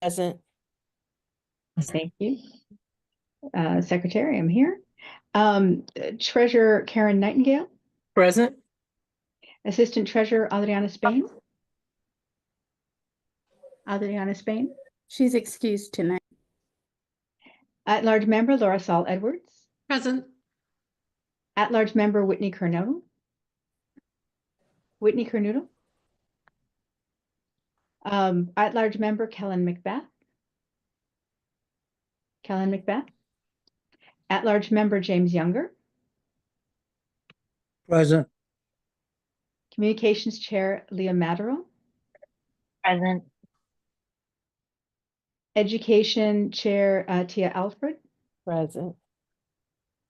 Present. Thank you. Secretary, I'm here. Treasurer Karen Nightingale, Present. Assistant Treasurer Adriana Spain. Adriana Spain. She's excused tonight. At-large member Laura Saul Edwards. Present. At-large member Whitney Kernoodle. Whitney Kernoodle. At-large member Kellen Macbeth. Kellen Macbeth. At-large member James Younger. Present. Communications Chair Leah Madero. Present. Education Chair Tia Alfred. Present.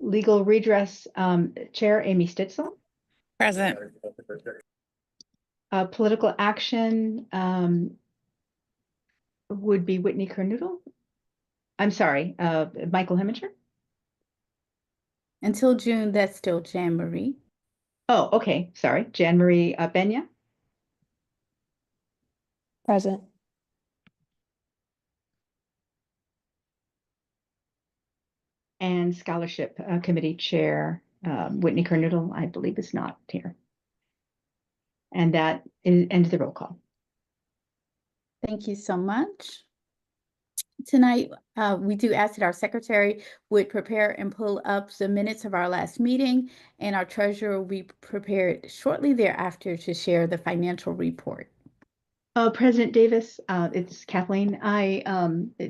Legal Redress Chair Amy Stitzel. Present. Political Action would be Whitney Kernoodle. I'm sorry, Michael Heminger. Until June, that's still Jan Marie. Oh, okay, sorry, Jan Marie Benya. Present. And Scholarship Committee Chair Whitney Kernoodle, I believe, is not here. And that ends the roll call. Thank you so much. Tonight, we do ask that our secretary would prepare and pull up the minutes of our last meeting, and our treasurer will be prepared shortly thereafter to share the financial report. President Davis, it's Kathleen. I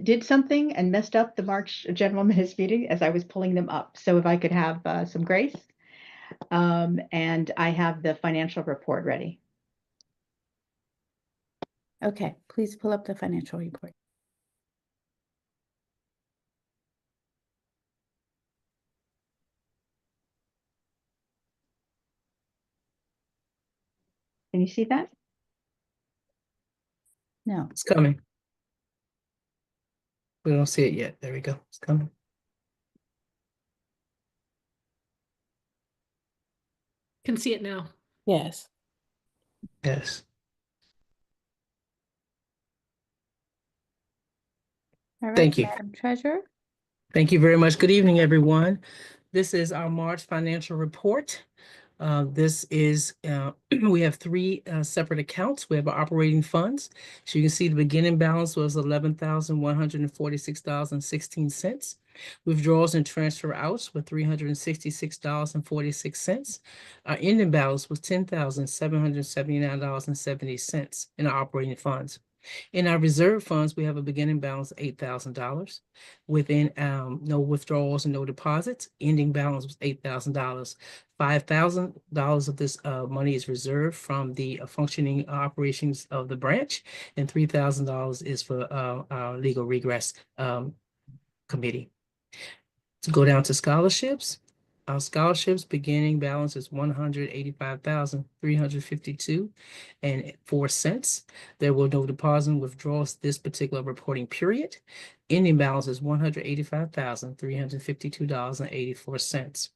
did something and messed up the March general minutes meeting as I was pulling them up. So if I could have some grace. And I have the financial report ready. Okay, please pull up the financial report. Can you see that? No. It's coming. We don't see it yet. There we go. It's coming. Can see it now. Yes. Yes. All right, Thank you. Madam Treasurer. Thank you very much. Good evening, everyone. This is our March financial report. This is, we have three separate accounts. We have our operating funds. So you can see the beginning balance was $11,146.16. Withdrawals and transfer outs were $366.46. Our ending balance was $10,779.70 in our operating funds. In our reserve funds, we have a beginning balance of $8,000. Within no withdrawals and no deposits, ending balance was $8,000. $5,000 of this money is reserved from the functioning operations of the branch, and $3,000 is for our legal regress committee. To go down to scholarships, our scholarships beginning balance is $185,352.04. There were no deposit and withdrawals this particular reporting period. Ending balance is $185,352.84.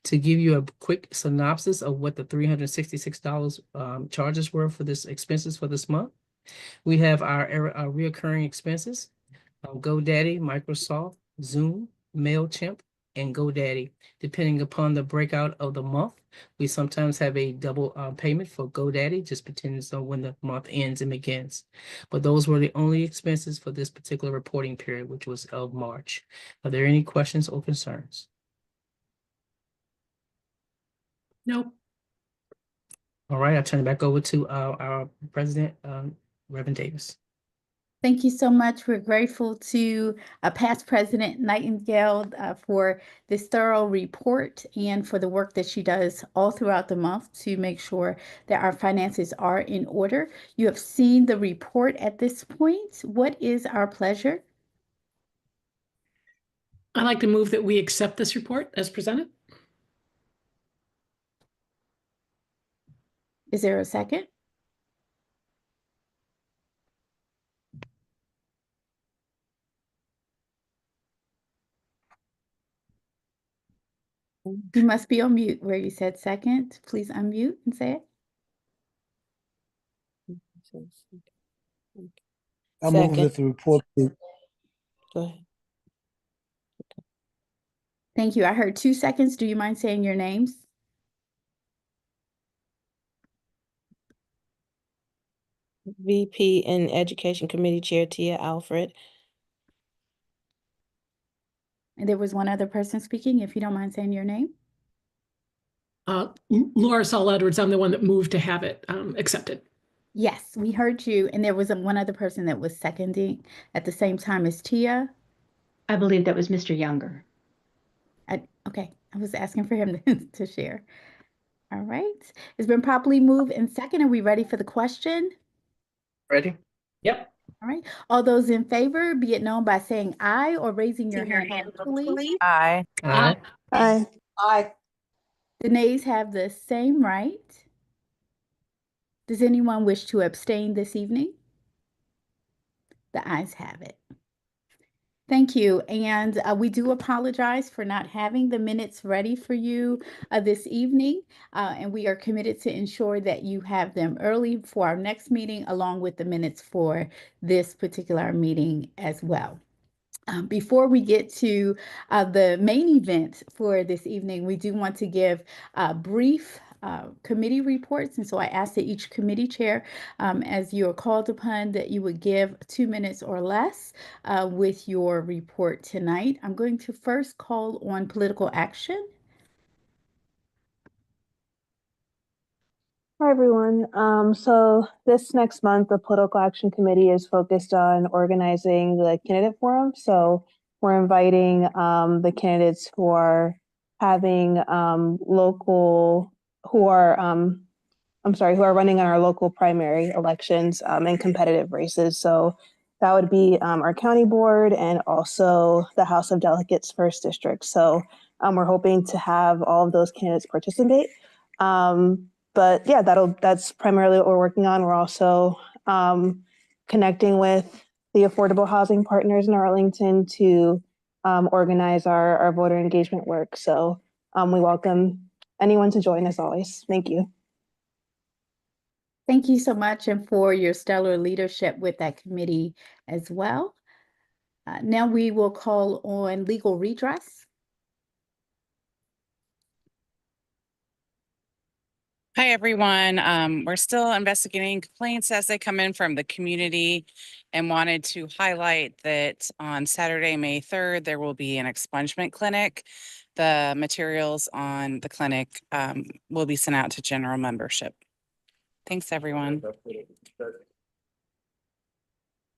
To give you a quick synopsis of what the $366 charges were for this expenses for this month, we have our reoccurring expenses, GoDaddy, Microsoft, Zoom, MailChimp, and GoDaddy. Depending upon the breakout of the month, we sometimes have a double payment for GoDaddy, just depends on when the month ends and begins. But those were the only expenses for this particular reporting period, which was of March. Are there any questions or concerns? Nope. All right, I'll turn it back over to our president, Reverend Davis. Thank you so much. We're grateful to past President Nightingale for this thorough report and for the work that she does all throughout the month to make sure that our finances are in order. You have seen the report at this point. What is our pleasure? I'd like to move that we accept this report as presented. Is there a second? You must be on mute where you said second. Please unmute and say it. I move Second. that the report be. Go ahead. Thank you. I heard 2 seconds. Do you mind saying your names? VP and Education Committee Chair Tia Alfred. And there was one other person speaking, if you don't mind saying your name. Laura Saul Edwards, I'm the one that moved to have it accepted. Yes, we heard you. And there was one other person that was seconding at the same time as Tia. I believe that was Mr. Younger. Okay, I was asking for him to share. All right. It's been properly moved and second. Are we ready for the question? Ready? Yep. All right. All those in favor, be it known by saying aye or raising your hand virtually. Aye. Aye. Aye. Aye. The nays have the same right. Does anyone wish to abstain this evening? The ayes have it. Thank you. And we do apologize for not having the minutes ready for you this evening. And we are committed to ensure that you have them early for our next meeting, along with the minutes for this particular meeting as well. Before we get to the main event for this evening, we do want to give brief committee reports. And so I ask that each committee chair, as you are called upon, that you would give 2 minutes or less with your report tonight. I'm going to first call on political action. Hi, everyone. So this next month, the Political Action Committee is focused on organizing the candidate forum. So we're inviting the candidates who are having who are running on our local primary elections in competitive races. So that would be our county board and also the House of Delegates First District. So we're hoping to have all of those candidates participate. But yeah, that's primarily what we're working on. We're also connecting with the affordable housing partners in Arlington to organize our voter engagement work. So we welcome anyone to join us always. Thank you. Thank you so much and for your stellar leadership with that committee as well. Now we will call on legal redress. Hi, everyone. We're still investigating complaints as they come in from the community and wanted to highlight that on Saturday, May 3rd, there will be an expungement clinic. The materials on the clinic will be sent out to general membership. Thanks, everyone.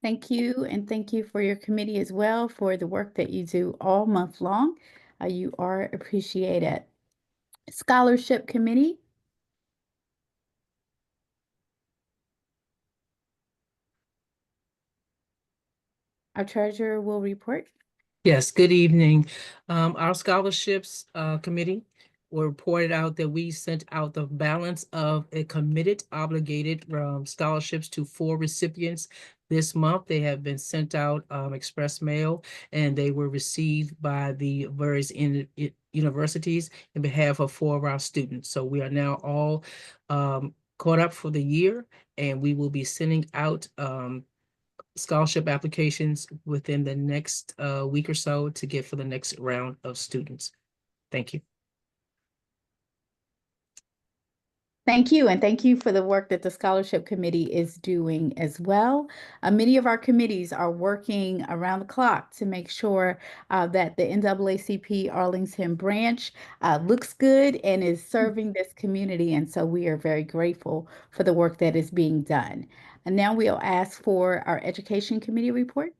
Thank you, and thank you for your committee as well for the work that you do all month long. You are appreciated. Scholarship Committee. Our treasurer will report. Yes, good evening. Our scholarships committee reported out that we sent out the balance of a committed obligated scholarships to 4 recipients this month. They have been sent out express mail, and they were received by the various universities in behalf of 4 of our students. So we are now all caught up for the year, and we will be sending out scholarship applications within the next week or so to get for the next round of students. Thank you. Thank you, and thank you for the work that the Scholarship Committee is doing as well. Many of our committees are working around the clock to make sure that the NAACP Arlington Branch looks good and is serving this community, and so we are very grateful for the work that is being done. And now we'll ask for our Education Committee report.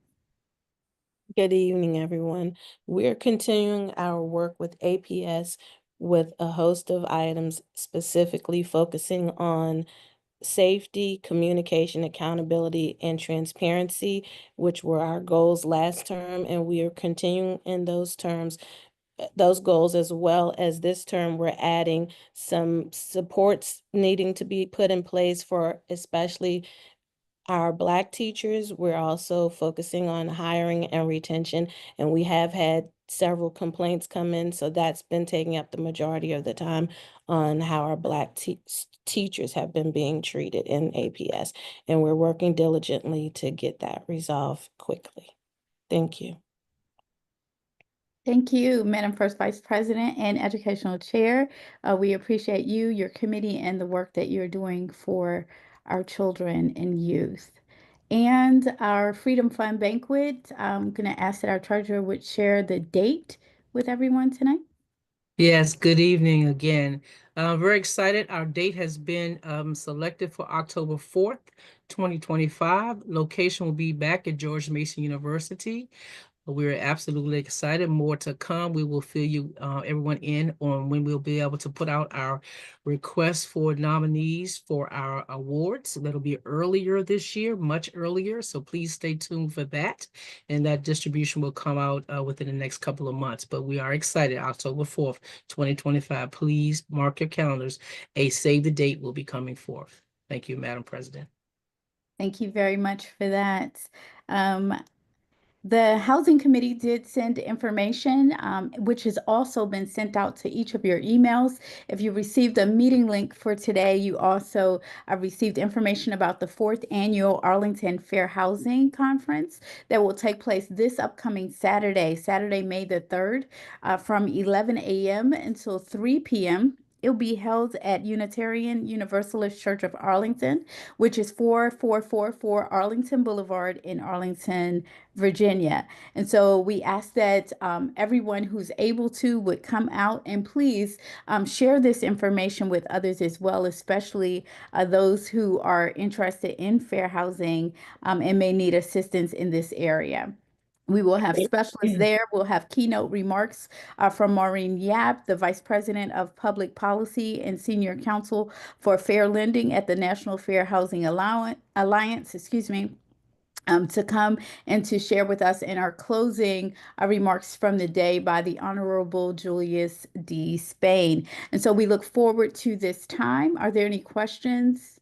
Good evening, everyone. We're continuing our work with APS with a host of items specifically focusing on safety, communication, accountability, and transparency, which were our goals last term, and we are continuing in those goals, as well as this term. We're adding some supports needing to be put in place for especially our Black teachers, we're also focusing on hiring and retention, and we have had several complaints come in, so that's been taking up the majority of the time on how our Black teachers have been being treated in APS, and we're working diligently to get that resolved quickly. Thank you. Thank you, Madam First Vice President and Educational Chair. We appreciate you, your committee, and the work that you're doing for our children and youth. And our Freedom Fund banquet, I'm going to ask that our treasurer would share the date with everyone tonight. Yes, good evening again. Very excited. Our date has been selected for October 4th, 2025. Location will be back at George Mason University. We're absolutely excited. More to come. We will fill you, everyone in on when we'll be able to put out our request for nominees for our awards. That'll be earlier this year, much earlier. So please stay tuned for that. And that distribution will come out within the next couple of months. But we are excited. October 4th, 2025. Please mark your calendars. A save the date will be coming forth. Thank you, Madam President. Thank you very much for that. The Housing Committee did send information, which has also been sent out to each of your emails. If you received a meeting link for today, you also received information about the 4th Annual Arlington Fair Housing Conference that will take place this upcoming Saturday, May the 3rd, from 11 a.m. until 3 p.m. It'll be held at Unitarian Universalist Church of Arlington, which is 4444 Arlington Boulevard in Arlington, Virginia. And so we ask that everyone who's able to would come out and please share this information with others as well, especially those who are interested in fair housing and may need assistance in this area. We will have specialists there. We'll have keynote remarks from Maureen Yap, the Vice President of Public Policy and Senior Counsel for Fair Lending at the National Fair Housing Alliance, to come and to share with us in our closing remarks from the day by the Honorable Julius D. Spain. And so we look forward to this time. Are there any questions?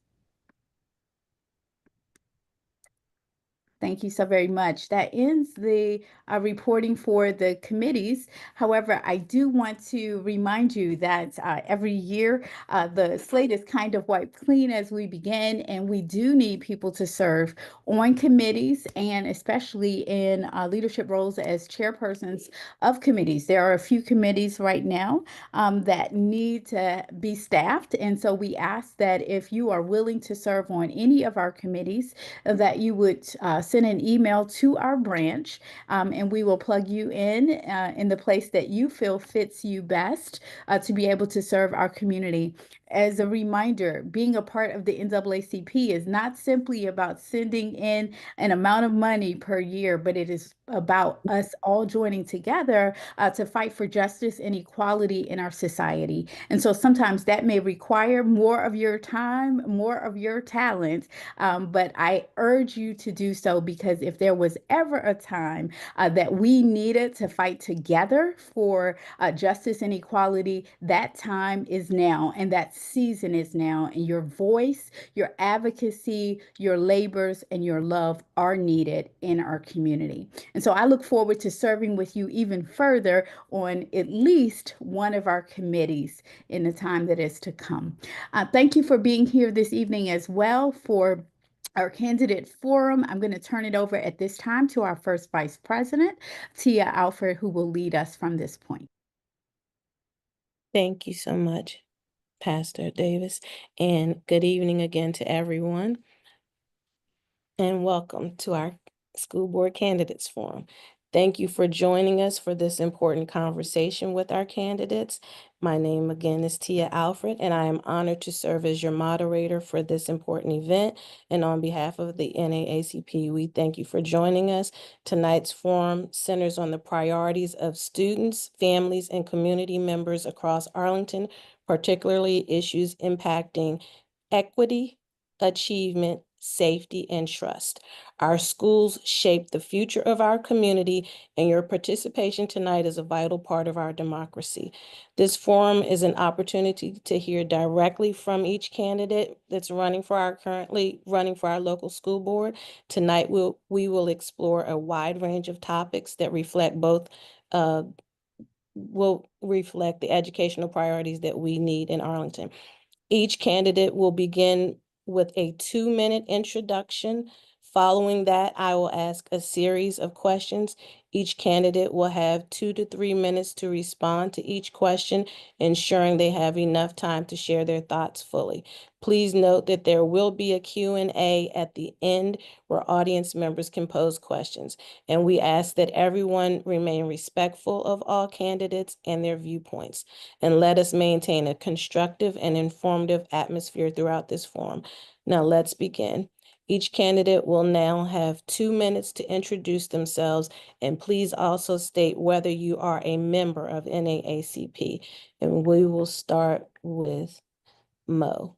Thank you so very much. That ends the reporting for the committees. However, I do want to remind you that every year the slate is kind of wiped clean as we begin, and we do need people to serve on committees and especially in leadership roles as chairpersons of committees. There are a few committees right now that need to be staffed, and so we ask that if you are willing to serve on any of our committees, that you would send an email to our branch, and we will plug you in the place that you feel fits you best to be able to serve our community. As a reminder, being a part of the NAACP is not simply about sending in an amount of money per year, but it is about us all joining together to fight for justice and equality in our society. And so sometimes that may require more of your time, more of your talent, but I urge you to do so, because if there was ever a time that we needed to fight together for justice and equality, that time is now, and that season is now, and your voice, your advocacy, your labors, and your love are needed in our community. And so I look forward to serving with you even further on at least one of our committees in the time that is to come. Thank you for being here this evening as well for our candidate forum. I'm going to turn it over at this time to our first Vice President, Tia Alford, who will lead us from this point. Thank you so much, Pastor Davis, and good evening again to everyone, and welcome to our School Board Candidates Forum. Thank you for joining us for this important conversation with our candidates. My name again is Tia Alfred, and I am honored to serve as your moderator for this important event. And on behalf of the NAACP, we thank you for joining us. Tonight's forum centers on the priorities of students, families, and community members across Arlington, particularly issues impacting equity, achievement, safety, and trust. Our schools shape the future of our community, and your participation tonight is a vital part of our democracy. This forum is an opportunity to hear directly from each candidate that's currently running for our local school board. Tonight, we will explore a wide range of topics that will reflect the educational priorities that we need in Arlington. Each candidate will begin with a 2-minute introduction. Following that, I will ask a series of questions. Each candidate will have 2 to 3 minutes to respond to each question, ensuring they have enough time to share their thoughts fully. Please note that there will be a Q&A at the end where audience members can pose questions, and we ask that everyone remain respectful of all candidates and their viewpoints, and let us maintain a constructive and informative atmosphere throughout this forum. Now let's begin. Each candidate will now have 2 minutes to introduce themselves, and please also state whether you are a member of NAACP. And we will start with Mo.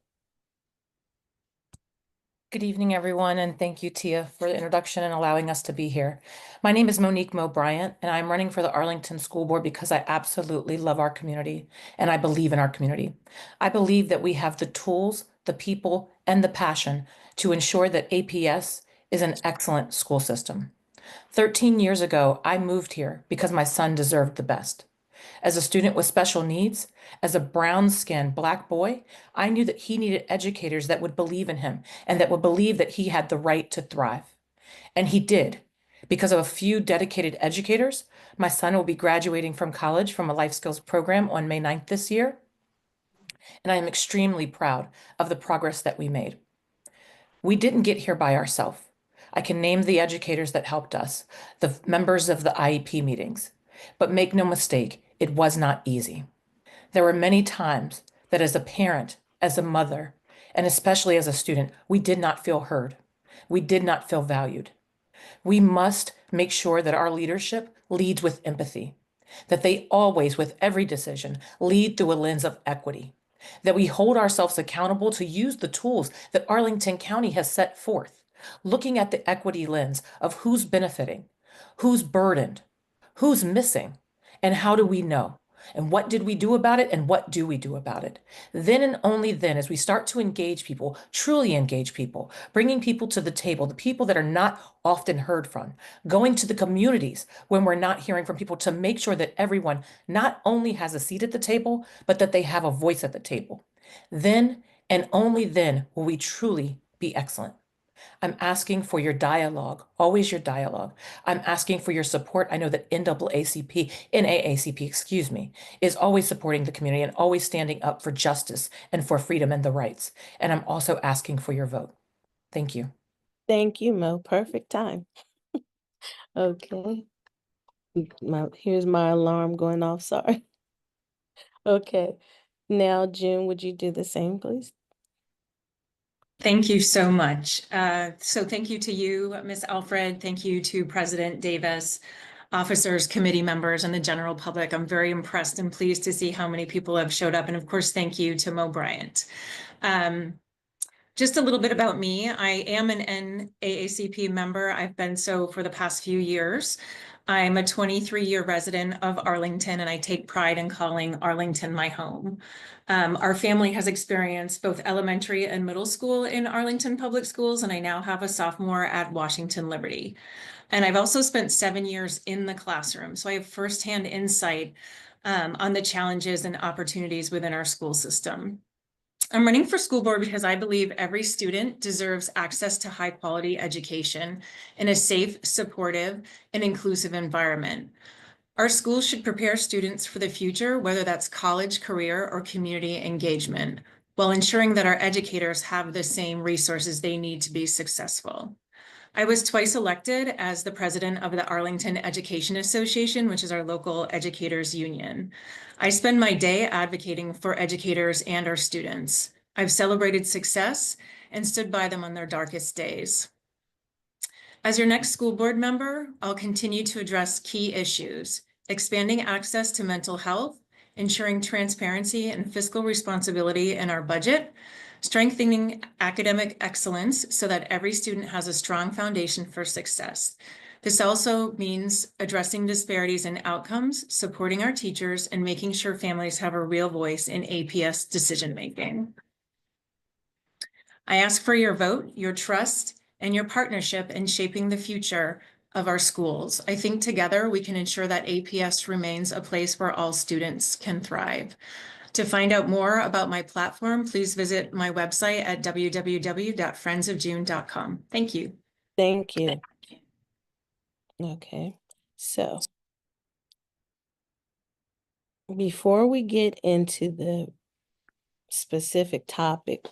Good evening, everyone, and thank you, Tia, for the introduction and allowing us to be here. My name is Monique Mo Bryant, and I'm running for the Arlington School Board because I absolutely love our community, and I believe in our community. I believe that we have the tools, the people, and the passion to ensure that APS is an excellent school system. 13 years ago, I moved here because my son deserved the best. As a student with special needs, as a brown-skinned Black boy, I knew that he needed educators that would believe in him and that would believe that he had the right to thrive. And he did. Because of a few dedicated educators, my son will be graduating from college from a life skills program on May 9th this year. And I am extremely proud of the progress that we made. We didn't get here by ourselves. I can name the educators that helped us, the members of the IEP meetings. But make no mistake, it was not easy. There were many times that as a parent, as a mother, and especially as a student, we did not feel heard. We did not feel valued. We must make sure that our leadership leads with empathy, that they always, with every decision, lead through a lens of equity, that we hold ourselves accountable to use the tools that Arlington County has set forth, looking at the equity lens of who's benefiting, who's burdened, who's missing, and how do we know? And what did we do about it? And what do we do about it? Then and only then, as we start to engage people, truly engage people, bringing people to the table, the people that are not often heard from, going to the communities when we're not hearing from people to make sure that everyone not only has a seat at the table, but that they have a voice at the table. Then and only then will we truly be excellent. I'm asking for your dialogue, always your dialogue. I'm asking for your support. I know that NAACP, is always supporting the community and always standing up for justice and for freedom and the rights. And I'm also asking for your vote. Thank you. Thank you, Mo. Perfect time. Okay. Here's my alarm going off. Sorry. Okay. Now, June, would you do the same, please? Thank you so much. So thank you to you, Ms. Alfred. Thank you to President Davis, officers, committee members, and the general public. I'm very impressed and pleased to see how many people have showed up. And of course, thank you to Mo Bryant. Just a little bit about me. I am an NAACP member. I've been so for the past few years. I'm a 23-year resident of Arlington, and I take pride in calling Arlington my home. Our family has experienced both elementary and middle school in Arlington Public Schools, and I now have a sophomore at Washington Liberty. And I've also spent 7 years in the classroom, so I have firsthand insight on the challenges and opportunities within our school system. I'm running for school board because I believe every student deserves access to high quality education in a safe, supportive, and inclusive environment. Our schools should prepare students for the future, whether that's college, career, or community engagement, while ensuring that our educators have the same resources they need to be successful. I was twice elected as the president of the Arlington Education Association, which is our local educators union. I spend my day advocating for educators and our students. I've celebrated success and stood by them on their darkest days. As your next school board member, I'll continue to address key issues, expanding access to mental health, ensuring transparency and fiscal responsibility in our budget, strengthening academic excellence so that every student has a strong foundation for success. This also means addressing disparities in outcomes, supporting our teachers, and making sure families have a real voice in APS decision-making. I ask for your vote, your trust, and your partnership in shaping the future of our schools. I think together we can ensure that APS remains a place where all students can thrive. To find out more about my platform, please visit my website at www.friendsofjune.com. Thank you. Thank you. Okay, so before we get into the specific topic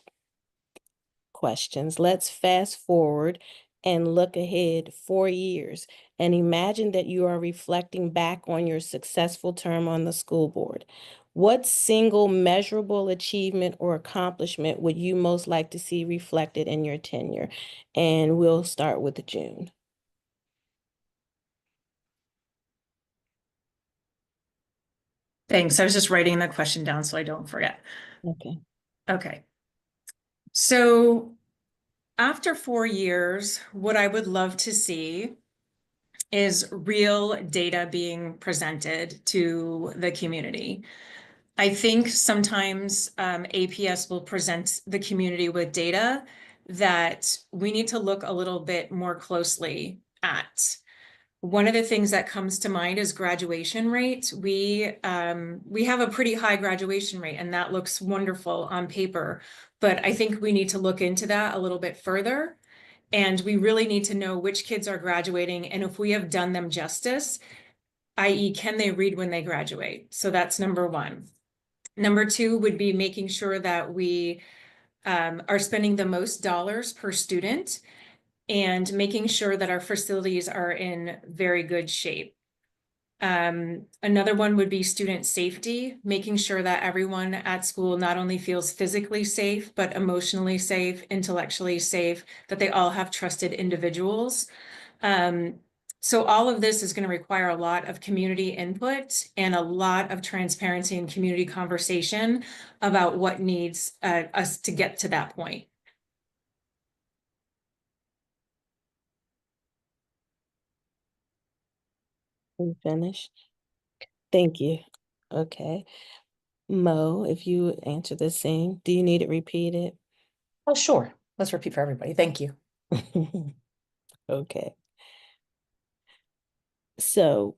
questions, let's fast forward and look ahead 4 years and imagine that you are reflecting back on your successful term on the school board. What single measurable achievement or accomplishment would you most like to see reflected in your tenure? And we'll start with June. Thanks. I was just writing the question down so I don't forget. Okay. Okay. So after 4 years, what I would love to see is real data being presented to the community. I think sometimes APS will present the community with data that we need to look a little bit more closely at. One of the things that comes to mind is graduation rate. We have a pretty high graduation rate, and that looks wonderful on paper, but I think we need to look into that a little bit further. And we really need to know which kids are graduating and if we have done them justice, i.e., can they read when they graduate? So that's number one. Number two would be making sure that we are spending the most dollars per student and making sure that our facilities are in very good shape. Another one would be student safety, making sure that everyone at school not only feels physically safe, but emotionally safe, intellectually safe, that they all have trusted individuals. So all of this is going to require a lot of community input and a lot of transparency and community conversation about what needs us to get to that point. We finished? Thank you. Okay. Mo, if you answer the same, do you need it repeated? Oh, sure. Let's repeat for everybody. Thank you. Okay. So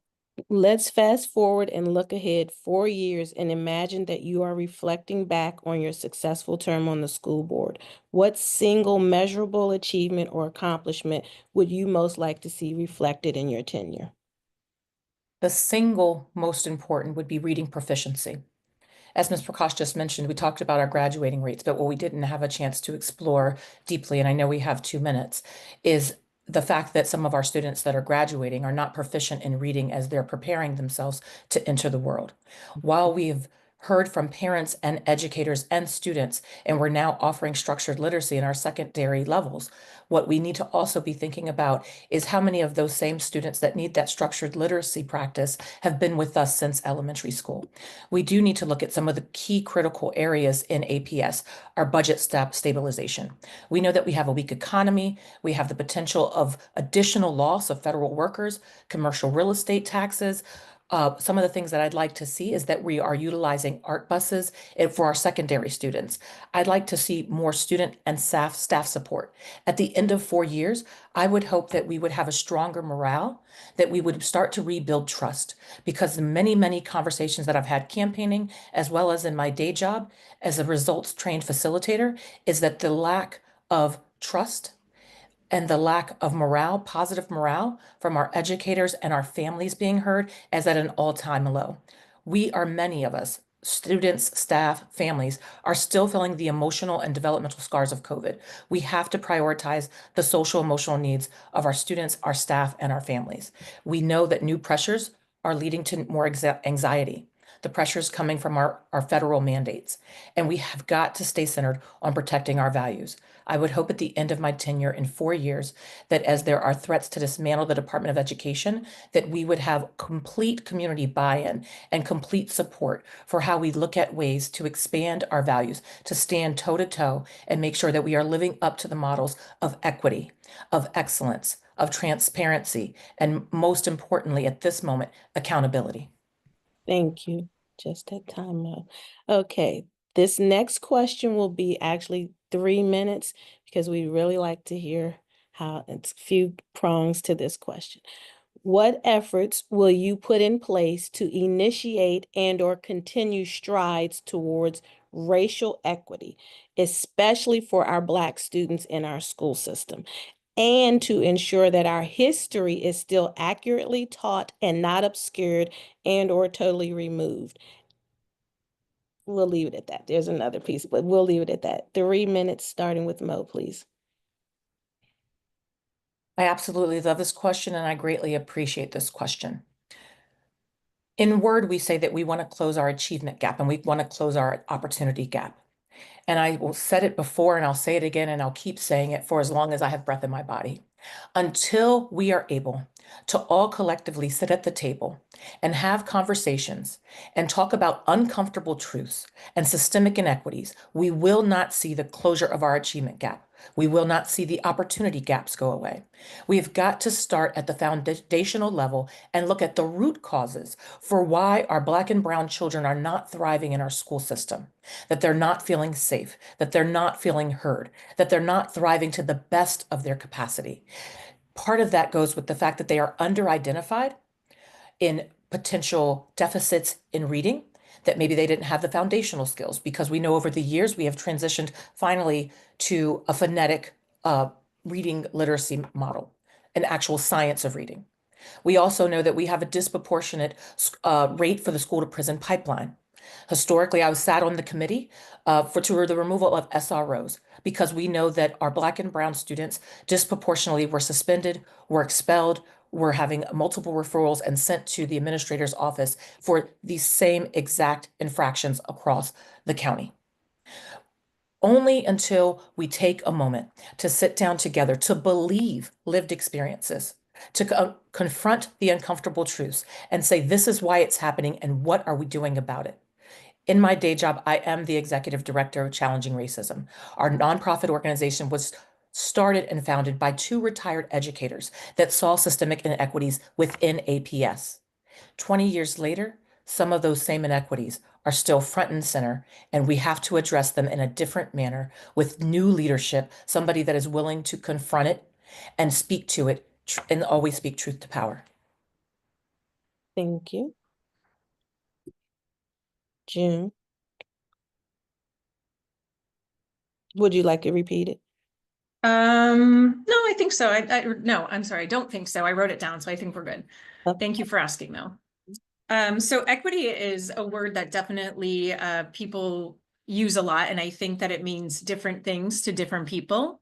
let's fast forward and look ahead 4 years and imagine that you are reflecting back on your successful term on the school board. What single measurable achievement or accomplishment would you most like to see reflected in your tenure? The single most important would be reading proficiency. As Ms. Prakash just mentioned, we talked about our graduating rates, but what we didn't have a chance to explore deeply, and I know we have 2 minutes, is the fact that some of our students that are graduating are not proficient in reading as they're preparing themselves to enter the world. While we've heard from parents and educators and students, and we're now offering structured literacy in our secondary levels, what we need to also be thinking about is how many of those same students that need that structured literacy practice have been with us since elementary school. We do need to look at some of the key critical areas in APS, our budget stabilization. We know that we have a weak economy. We have the potential of additional loss of federal workers, commercial real estate taxes. Some of the things that I'd like to see is that we are utilizing art buses for our secondary students. I'd like to see more student and staff support. At the end of 4 years, I would hope that we would have a stronger morale, that we would start to rebuild trust, because the many, many conversations that I've had campaigning, as well as in my day job as a results-trained facilitator, is that the lack of trust and the lack of morale, positive morale from our educators and our families being heard is at an all-time low. We are, many of us, students, staff, families, are still feeling the emotional and developmental scars of COVID. We have to prioritize the social emotional needs of our students, our staff, and our families. We know that new pressures are leading to more anxiety. the pressures coming from our federal mandates. And we have got to stay centered on protecting our values. I would hope at the end of my tenure in 4 years that as there are threats to dismantle the Department of Education, that we would have complete community buy-in and complete support for how we look at ways to expand our values, to stand toe-to-toe and make sure that we are living up to the models of equity, of excellence, of transparency, and most importantly at this moment, accountability. Thank you. Just that time up. Okay, this next question will be actually 3 minutes because we really like to hear how it's few prongs to this question. What efforts will you put in place to initiate and or continue strides towards racial equity, especially for our Black students in our school system, and to ensure that our history is still accurately taught and not obscured and or totally removed? We'll leave it at that. There's another piece, but we'll leave it at that. 3 minutes, starting with Mo, please. I absolutely love this question, and I greatly appreciate this question. In word, we say that we want to close our achievement gap and we want to close our opportunity gap. And I will said it before and I'll say it again and I'll keep saying it for as long as I have breath in my body. Until we are able to all collectively sit at the table and have conversations and talk about uncomfortable truths and systemic inequities, we will not see the closure of our achievement gap. We will not see the opportunity gaps go away. We have got to start at the foundational level and look at the root causes for why our Black and brown children are not thriving in our school system, that they're not feeling safe, that they're not feeling heard, that they're not thriving to the best of their capacity. Part of that goes with the fact that they are under-identified in potential deficits in reading, that maybe they didn't have the foundational skills, because we know over the years we have transitioned finally to a phonetic reading literacy model, an actual science of reading. We also know that we have a disproportionate rate for the school to prison pipeline. Historically, I was sat on the committee for the removal of SROs, because we know that our Black and brown students disproportionately were suspended, were expelled, were having multiple referrals and sent to the administrator's office for these same exact infractions across the county. Only until we take a moment to sit down together, to believe lived experiences, to confront the uncomfortable truths and say, this is why it's happening and what are we doing about it? In my day job, I am the executive director of Challenging Racism. Our nonprofit organization was started and founded by 2 retired educators that saw systemic inequities within APS. 20 years later, some of those same inequities are still front and center, and we have to address them in a different manner with new leadership, somebody that is willing to confront it and speak to it and always speak truth to power. Thank you. June, would you like to repeat it? No, I think so. No, I'm sorry. I don't think so. I wrote it down, so I think we're good. Okay. Thank you for asking though. So equity is a word that definitely people use a lot, and I think that it means different things to different people.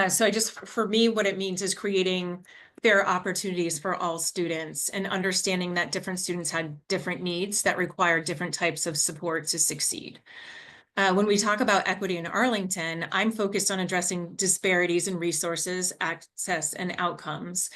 So for me, what it means is creating fair opportunities for all students and understanding that different students had different needs that require different types of support to succeed. When we talk about equity in Arlington, I'm focused on addressing disparities in resources, access, and outcomes.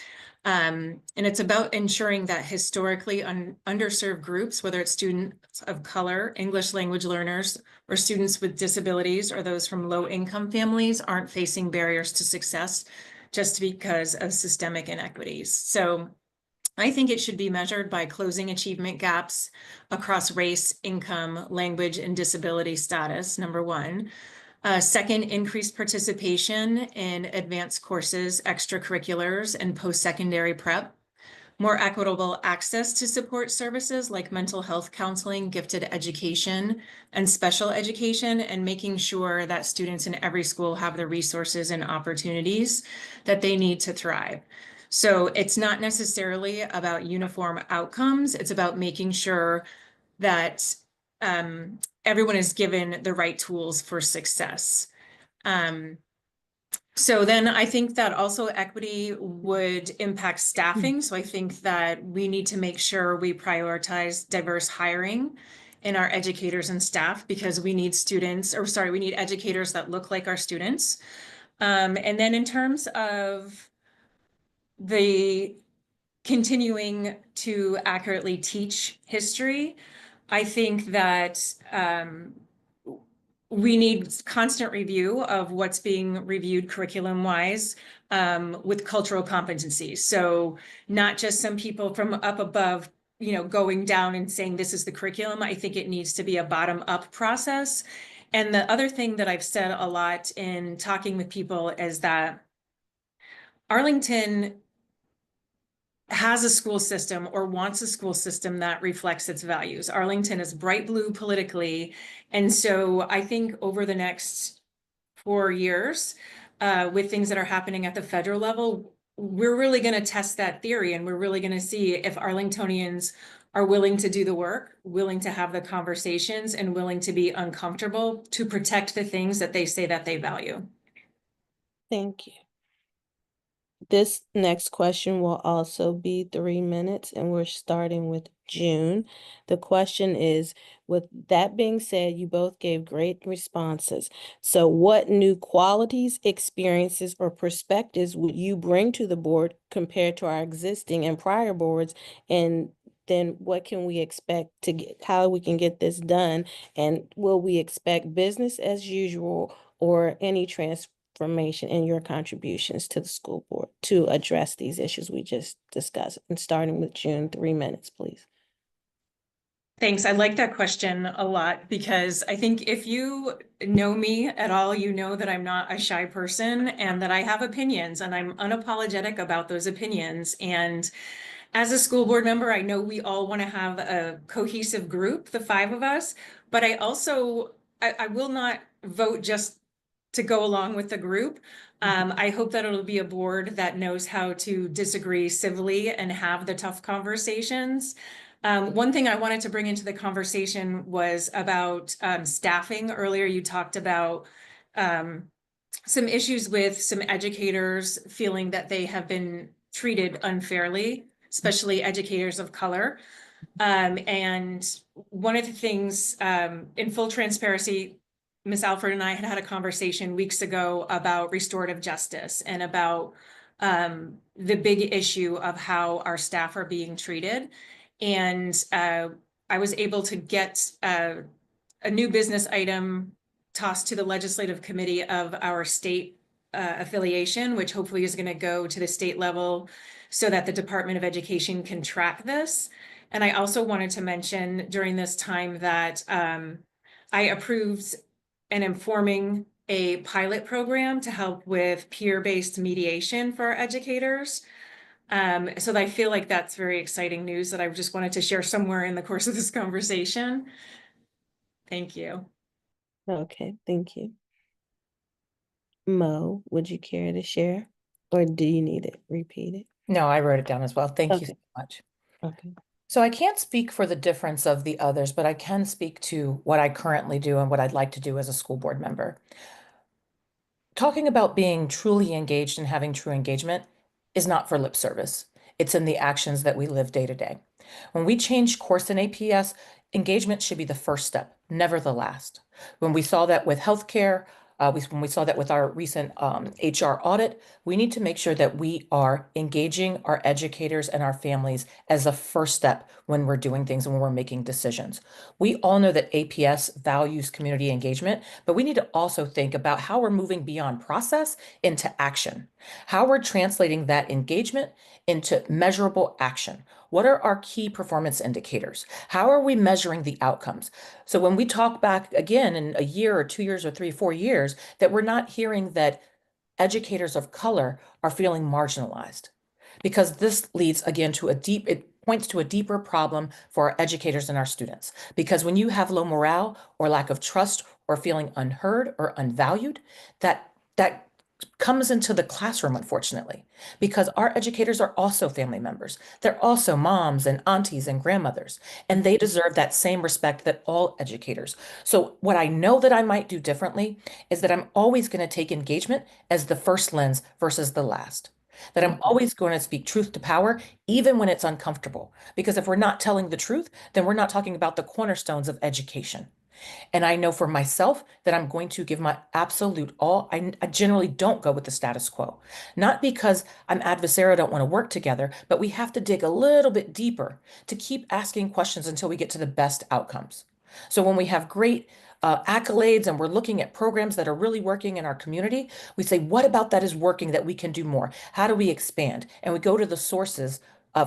And it's about ensuring that historically underserved groups, whether it's students of color, English language learners, or students with disabilities, or those from low-income families, aren't facing barriers to success just because of systemic inequities. So I think it should be measured by closing achievement gaps across race, income, language, and disability status, number one. Second, increased participation in advanced courses, extracurriculars, and post-secondary prep. More equitable access to support services like mental health counseling, gifted education, and special education, and making sure that students in every school have the resources and opportunities that they need to thrive. So it's not necessarily about uniform outcomes. It's about making sure that everyone is given the right tools for success. So then I think that also equity would impact staffing. So I think that we need to make sure we prioritize diverse hiring in our educators and staff, because we need we need educators that look like our students. And then in terms of the continuing to accurately teach history, I think that we need constant review of what's being reviewed curriculum wise with cultural competencies. So not just some people from up above, going down and saying this is the curriculum. I think it needs to be a bottom up process. And the other thing that I've said a lot in talking with people is that Arlington has a school system or wants a school system that reflects its values. Arlington is bright blue politically. And so I think over the next 4 years, with things that are happening at the federal level, we're really going to test that theory, and we're really going to see if Arlingtonians are willing to do the work, willing to have the conversations, and willing to be uncomfortable to protect the things that they say that they value. Thank you. This next question will also be 3 minutes, and we're starting with June. The question is, with that being said, you both gave great responses. So what new qualities, experiences, or perspectives would you bring to the board compared to our existing and prior boards? And then what can we expect to get, how we can get this done? And will we expect business as usual or any transformation in your contributions to the school board to address these issues we just discussed? And starting with June, 3 minutes, please. Thanks. I like that question a lot, because I think if you know me at all, you know that I'm not a shy person and that I have opinions, and I'm unapologetic about those opinions. And as a school board member, I know we all want to have a cohesive group, the 5 of us, but I also, I will not vote just to go along with the group. I hope that it'll be a board that knows how to disagree civilly and have the tough conversations. One thing I wanted to bring into the conversation was about staffing. Earlier, you talked about some issues with some educators feeling that they have been treated unfairly, especially educators of color. And one of the things, in full transparency, Ms. Alford and I had a conversation weeks ago about restorative justice and about the big issue of how our staff are being treated. And I was able to get a new business item tossed to the legislative committee of our state affiliation, which hopefully is going to go to the state level so that the Department of Education can track this. And I also wanted to mention during this time that I approved and informing a pilot program to help with peer-based mediation for our educaters. So I feel like that's very exciting news that I just wanted to share somewhere in the course of this conversation. Thank you. Okay, thank you. Mo, would you care to share, or do you need it repeated? No, I wrote it down as well. Thank you Okay. so much. Okay. So I can't speak for the difference of the others, but I can speak to what I currently do and what I'd like to do as a school board member. Talking about being truly engaged and having true engagement is not for lip service. It's in the actions that we live day to day. When we change course in APS, engagement should be the first step, never the last. When we saw that with healthcare, when we saw that with our recent HR audit, we need to make sure that we are engaging our educators and our families as a first step when we're doing things and when we're making decisions. We all know that APS values community engagement, but we need to also think about how we're moving beyond process into action, how we're translating that engagement into measurable action. What are our key performance indicators? How are we measuring the outcomes? So when we talk back again in a year or 2 years or 3, 4 years, that we're not hearing that educators of color are feeling marginalized, because this leads again to it points to a deeper problem for our educators and our students. Because when you have low morale or lack of trust or feeling unheard or unvalued, that comes into the classroom, unfortunately, because our educators are also family members. They're also moms and aunties and grandmothers, and they deserve that same respect that all educators. So what I know that I might do differently is that I'm always going to take engagement as the first lens versus the last. That I'm always going to speak truth to power, even when it's uncomfortable. Because if we're not telling the truth, then we're not talking about the cornerstones of education. And I know for myself that I'm going to give my absolute all. I generally don't go with the status quo, not because I'm adversarial, don't want to work together, but we have to dig a little bit deeper to keep asking questions until we get to the best outcomes. So when we have great accolades and we're looking at programs that are really working in our community, we say, what about that is working that we can do more? How do we expand? And we go to the sources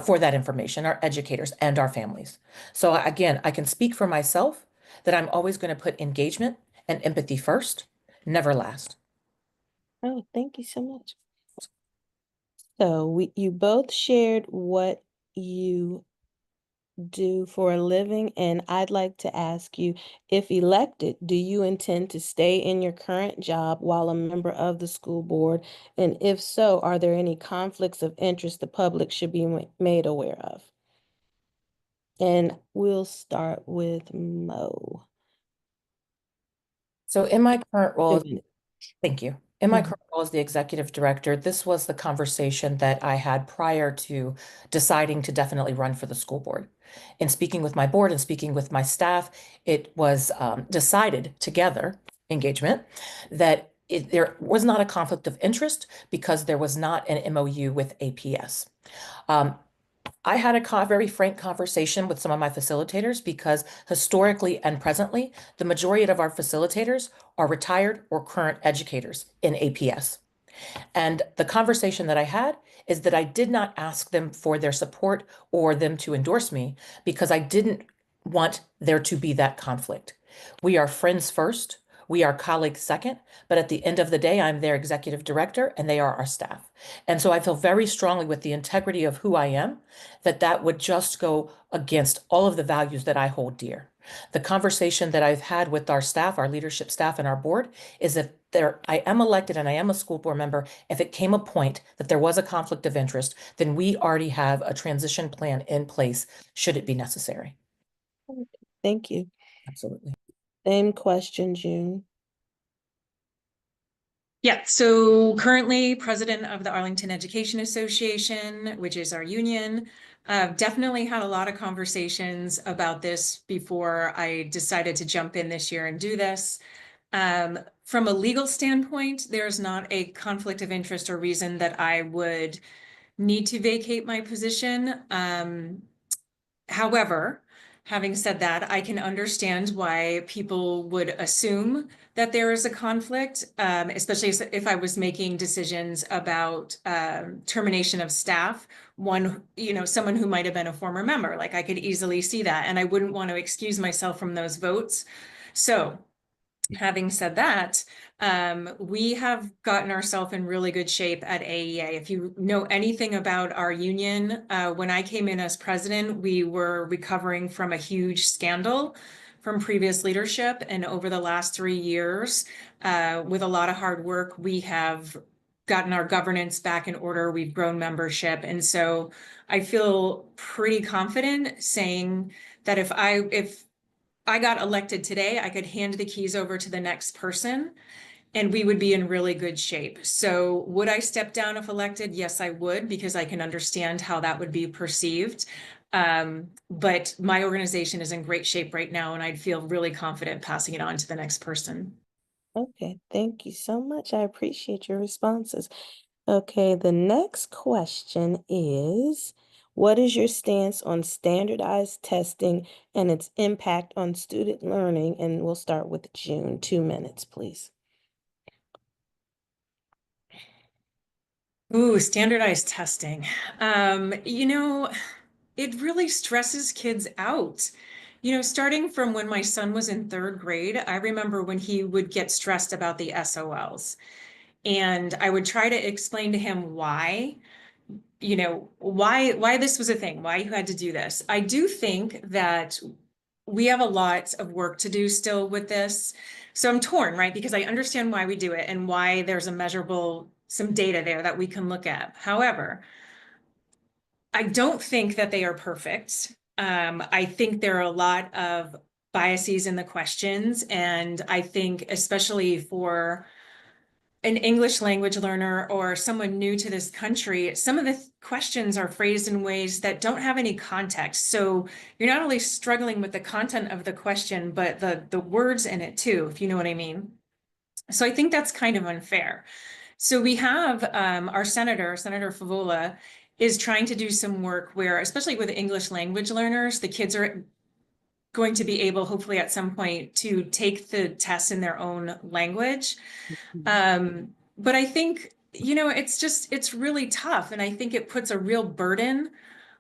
for that information, our educators and our families. So again, I can speak for myself that I'm always going to put engagement and empathy first, never last. Oh, thank you so much. So you both shared what you do for a living, and I'd like to ask you, if elected, do you intend to stay in your current job while a member of the school board? And if so, are there any conflicts of interest the public should be made aware of? And we'll start with Mo. So in my current role, 2 minutes. thank you. In my current role as the executive director, this was the conversation that I had prior to deciding to definitely run for the school board. In speaking with my board and speaking with my staff, it was decided together, engagement, that there was not a conflict of interest because there was not an MOU with APS. I had a very frank conversation with some of my facilitators because historically and presently, the majority of our facilitators are retired or current educators in APS. And the conversation that I had is that I did not ask them for their support or them to endorse me because I didn't want there to be that conflict. We are friends first. We are colleagues second, but at the end of the day, I'm their executive director and they are our staff. And so I feel very strongly with the integrity of who I am, that would just go against all of the values that I hold dear. The conversation that I've had with our staff, our leadership staff and our board is if I am elected and I am a school board member, if it came a point that there was a conflict of interest, then we already have a transition plan in place should it be necessary. Thank you. Absolutely. Same question, June. Yeah, so currently president of the Arlington Education Association, which is our union. Definitely had a lot of conversations about this before I decided to jump in this year and do this. From a legal standpoint, there's not a conflict of interest or reason that I would need to vacate my position. However, having said that, I can understand why people would assume that there is a conflict, especially if I was making decisions about termination of staff. Someone who might have been a former member, like I could easily see that, and I wouldn't want to excuse myself from those votes. So having said that, we have gotten ourselves in really good shape at AEA. If you know anything about our union, when I came in as president, we were recovering from a huge scandal from previous leadership. And over the last 3 years, with a lot of hard work, we have gotten our governance back in order. We've grown membership. And so I feel pretty confident saying that if I got elected today, I could hand the keys over to the next person and we would be in really good shape. So would I step down if elected? Yes, I would, because I can understand how that would be perceived. But my organization is in great shape right now, and I'd feel really confident passing it on to the next person. Okay, thank you so much. I appreciate your responses. Okay, the next question is, what is your stance on standardized testing and its impact on student learning? And we'll start with June. 2 minutes, please. Ooh, standardized testing. It really stresses kids out. Starting from when my son was in 3rd grade, I remember when he would get stressed about the SOLs. And I would try to explain to him why this was a thing, why you had to do this. I do think that we have a lot of work to do still with this. So I'm torn, right? Because I understand why we do it and why there's some data there that we can look at. However, I don't think that they are perfect. I think there are a lot of biases in the questions, and I think especially for an English language learner or someone new to this country, some of the questions are phrased in ways that don't have any context. So you're not only struggling with the content of the question, but the words in it too, if you know what I mean. So I think that's kind of unfair. So we have our Senator Favola, is trying to do some work where, especially with English language learners, the kids are going to be able, hopefully at some point, to take the tests in their own language. But I think, it's really tough. And I think it puts a real burden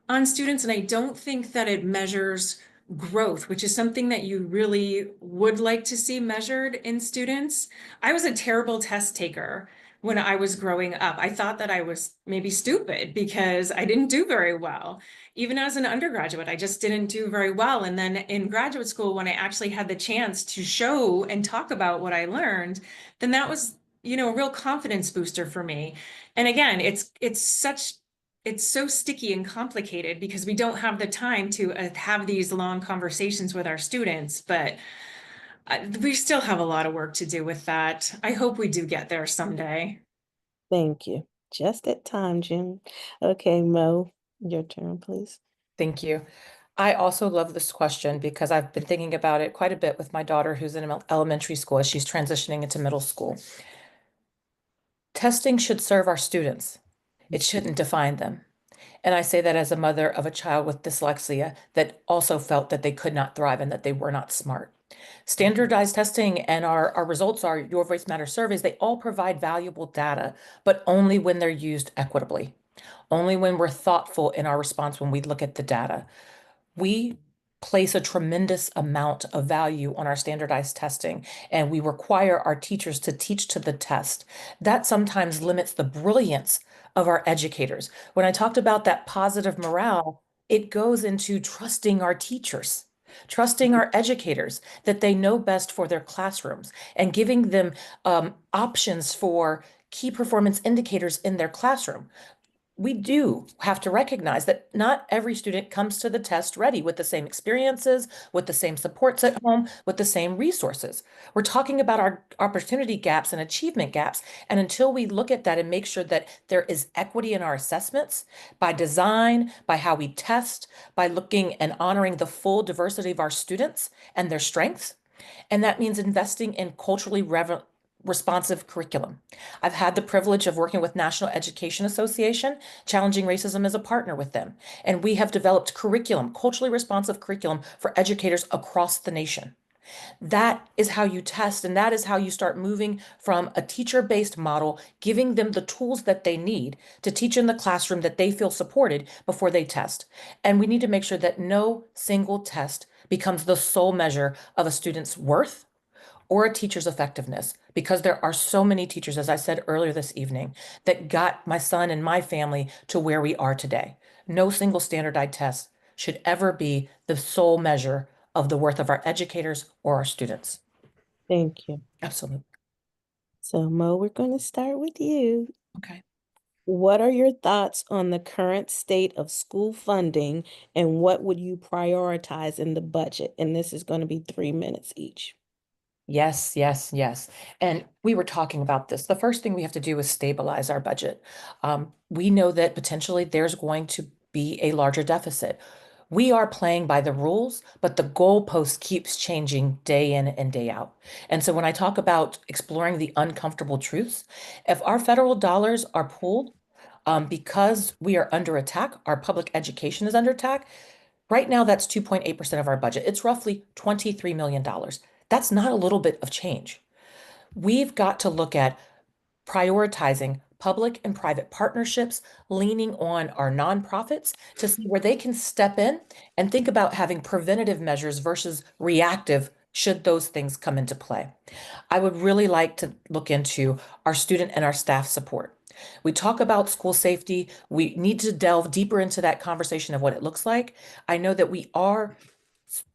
on students. And I don't think that it measures growth, which is something that you really would like to see measured in students. I was a terrible test taker when I was growing up. I thought that I was maybe stupid because I didn't do very well. Even as an undergraduate, I just didn't do very well. And then in graduate school, when I actually had the chance to show and talk about what I learned, then that was, a real confidence booster for me. And again, it's so sticky and complicated because we don't have the time to have these long conversations with our students, but we still have a lot of work to do with that. I hope we do get there someday. Thank you. Just at time, Jim. Okay, Mo, your turn, please. Thank you. I also love this question because I've been thinking about it quite a bit with my daughter who's in elementary school as she's transitioning into middle school. Testing should serve our students. It shouldn't define them. And I say that as a mother of a child with dyslexia that also felt that they could not thrive and that they were not smart. Standardized testing and our results are Your Voice Matters surveys. They all provide valuable data, but only when they're used equitably, only when we're thoughtful in our response when we look at the data. We place a tremendous amount of value on our standardized testing, and we require our teachers to teach to the test. That sometimes limits the brilliance of our educators. When I talked about that positive morale, it goes into trusting our teachers, trusting our educators that they know best for their classrooms, and giving them options for key performance indicators in their classroom. We do have to recognize that not every student comes to the test ready with the same experiences, with the same supports at home, with the same resources. We're talking about our opportunity gaps and achievement gaps. And until we look at that and make sure that there is equity in our assessments by design, by how we test, by looking and honoring the full diversity of our students and their strengths, and that means investing in culturally responsive curriculum. I've had the privilege of working with National Education Association, Challenging Racism as a partner with them. And we have developed curriculum, culturally responsive curriculum for educators across the nation. That is how you test, and that is how you start moving from a teacher-based model, giving them the tools that they need to teach in the classroom that they feel supported before they test. And we need to make sure that no single test becomes the sole measure of a student's worth or a teacher's effectiveness, because there are so many teachers, as I said earlier this evening, that got my son and my family to where we are today. No single standardized test should ever be the sole measure of the worth of our educators or our students. Thank you. Absolutely. So, Mo, we're going to start with you. Okay. What are your thoughts on the current state of school funding, and what would you prioritize in the budget? And this is going to be 3 minutes each. Yes, yes, yes. And we were talking about this. The first thing we have to do is stabilize our budget. We know that potentially there's going to be a larger deficit. We are playing by the rules, but the goalpost keeps changing day in and day out. And so when I talk about exploring the uncomfortable truths, if our federal dollars are pulled because we are under attack, our public education is under attack, right now that's 2.8% of our budget. It's roughly $23 million. That's not a little bit of change. We've got to look at prioritizing public and private partnerships, leaning on our nonprofits to see where they can step in and think about having preventative measures versus reactive should those things come into play. I would really like to look into our student and our staff support. We talk about school safety. We need to delve deeper into that conversation of what it looks like. I know that we are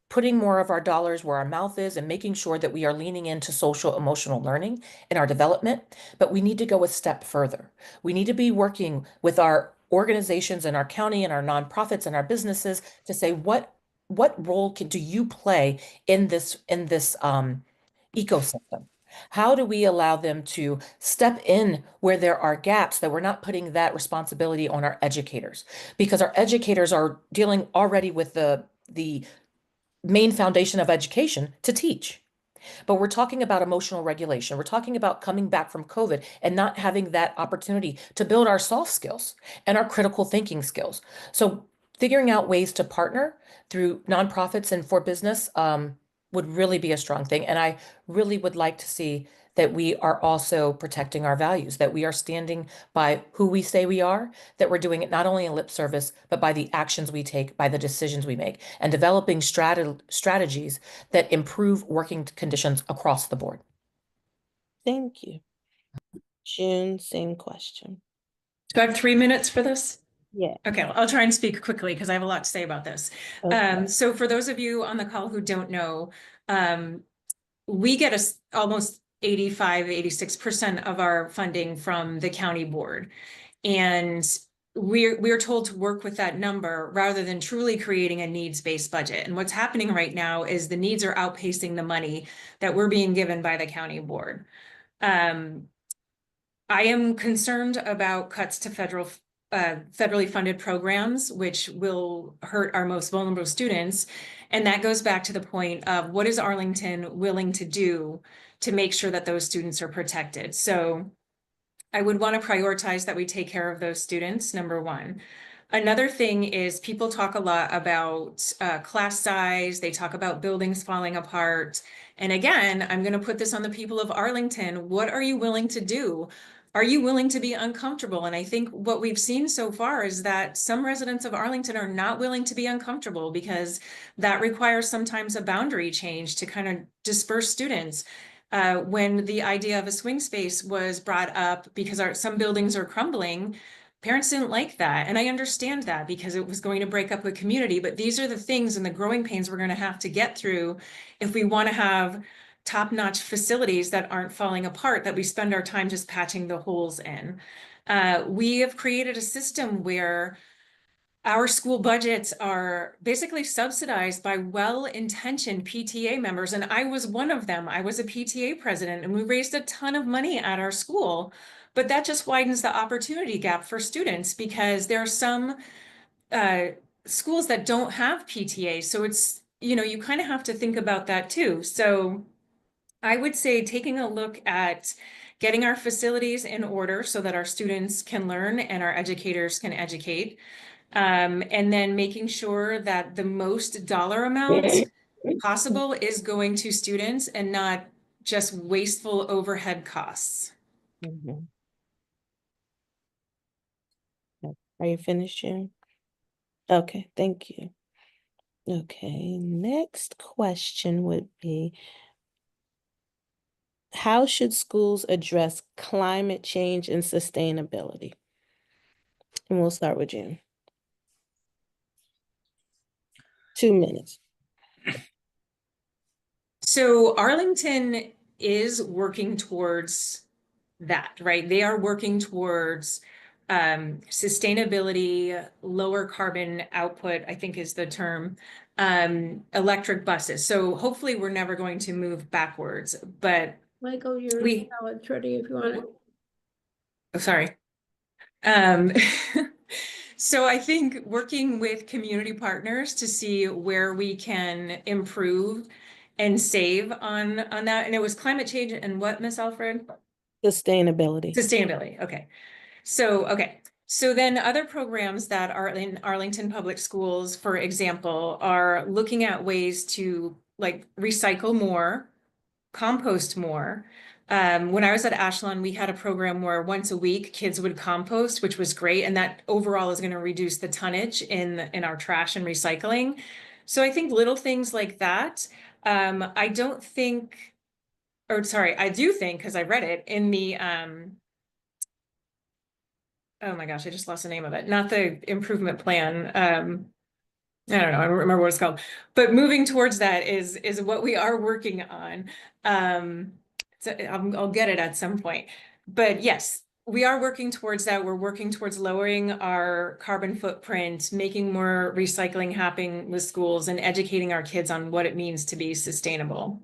putting more of our dollars where our mouth is and making sure that we are leaning into social emotional learning in our development. But we need to go a step further. We need to be working with our organizations in our county and our nonprofits and our businesses to say, what role do you play in this ecosystem? How do we allow them to step in where there are gaps, that we're not putting that responsibility on our educators? Because our educators are dealing already with the main foundation of education, to teach. But we're talking about emotional regulation. We're talking about coming back from COVID and not having that opportunity to build our soft skills and our critical thinking skills. So figuring out ways to partner through nonprofits and for business would really be a strong thing. And I really would like to see that we are also protecting our values, that we are standing by who we say we are, that we're doing it not only in lip service, but by the actions we take, by the decisions we make, and developing strategies that improve working conditions across the board. Thank you. June, same question. Do I have 3 minutes for this? Yeah. Okay, I'll try and speak quickly because I have a lot to say about this. Okay. So for those of you on the call who don't know, we get almost 86% of our funding from the county board. And we're told to work with that number rather than truly creating a needs-based budget. And what's happening right now is the needs are outpacing the money that we're being given by the county board. I am concerned about cuts to federally funded programs, which will hurt our most vulnerable students. And that goes back to the point of what is Arlington willing to do to make sure that those students are protected. So I would want to prioritize that we take care of those students, number one. Another thing is people talk a lot about class size. They talk about buildings falling apart. And again, I'm going to put this on the people of Arlington. What are you willing to do? Are you willing to be uncomfortable? And I think what we've seen so far is that some residents of Arlington are not willing to be uncomfortable because that requires sometimes a boundary change to kind of disperse students. When the idea of a swing space was brought up because some buildings are crumbling, parents didn't like that. And I understand that because it was going to break up a community. But these are the things and the growing pains we're going to have to get through if we want to have top-notch facilities that aren't falling apart, that we spend our time just patching the holes in. We have created a system where our school budgets are basically subsidized by well-intentioned PTA members. And I was one of them. I was a PTA president and we raised a ton of money at our school, but that just widens the opportunity gap for students because there are some schools that don't have PTA. So it's, you kind of have to think about that too. So I would say taking a look at getting our facilities in order so that our students can learn and our educators can educate. And then making sure that the most dollar amount possible is going to students and not just wasteful overhead costs. Mm-hmm. Are you finished, June? Okay, thank you. Okay, next question would be, how should schools address climate change and sustainability? And we'll start with June. 2 minutes. So Arlington is working towards that, right? They are working towards sustainability, lower carbon output, I think is the term, electric buses. So hopefully we're never going to move backwards, but Michael, your ballot's ready if you want it. Oh, sorry. So I think working with community partners to see where we can improve and save on that. And it was climate change and what, Miss Alfred? Sustainability. Sustainability. Okay. So then other programs that are in Arlington Public Schools, for example, are looking at ways to like recycle more, compost more. When I was at Ashland, we had a program where once a week kids would compost, which was great. And that overall is going to reduce the tonnage in our trash and recycling. So I think little things like that. I do think, because I read it in the, oh my gosh, I just lost the name of it. Not the improvement plan. I don't know, I don't remember what it's called, but moving towards that is what we are working on. So I'll get it at some point, but yes, we are working towards that. We're working towards lowering our carbon footprint, making more recycling happen with schools, and educating our kids on what it means to be sustainable.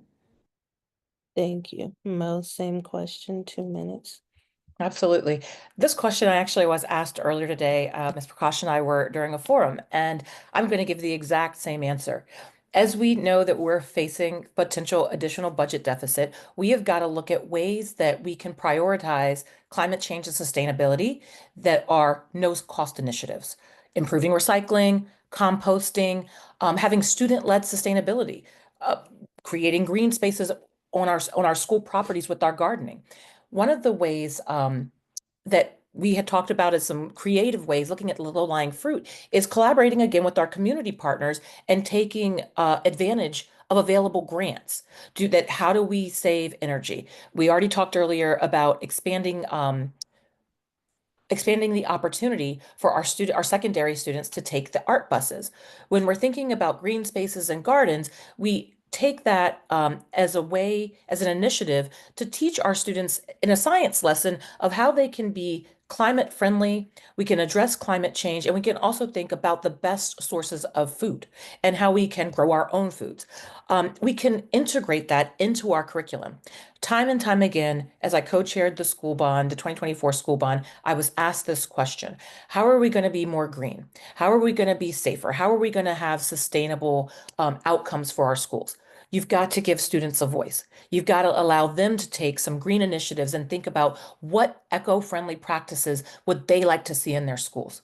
Thank you. Mo, same question, 2 minutes. Absolutely. This question I actually was asked earlier today. Ms. Prakash and I were during a forum, and I'm going to give the exact same answer. As we know that we're facing potential additional budget deficit, we have got to look at ways that we can prioritize climate change and sustainability that are no-cost initiatives, improving recycling, composting, having student-led sustainability, creating green spaces on our school properties with our gardening. One of the ways that we had talked about as some creative ways, looking at low-lying fruit, is collaborating again with our community partners and taking advantage of available grants. How do we save energy? We already talked earlier about expanding the opportunity for our secondary students to take the art buses. When we're thinking about green spaces and gardens, we take that as an initiative to teach our students in a science lesson of how they can be climate friendly, we can address climate change, and we can also think about the best sources of food and how we can grow our own foods. We can integrate that into our curriculum. Time and time again, as I co-chaired the school bond, the 2024 school bond, I was asked this question: how are we going to be more green? How are we going to be safer? How are we going to have sustainable outcomes for our schools? You've got to give students a voice. You've got to allow them to take some green initiatives and think about what eco-friendly practices would they like to see in their schools.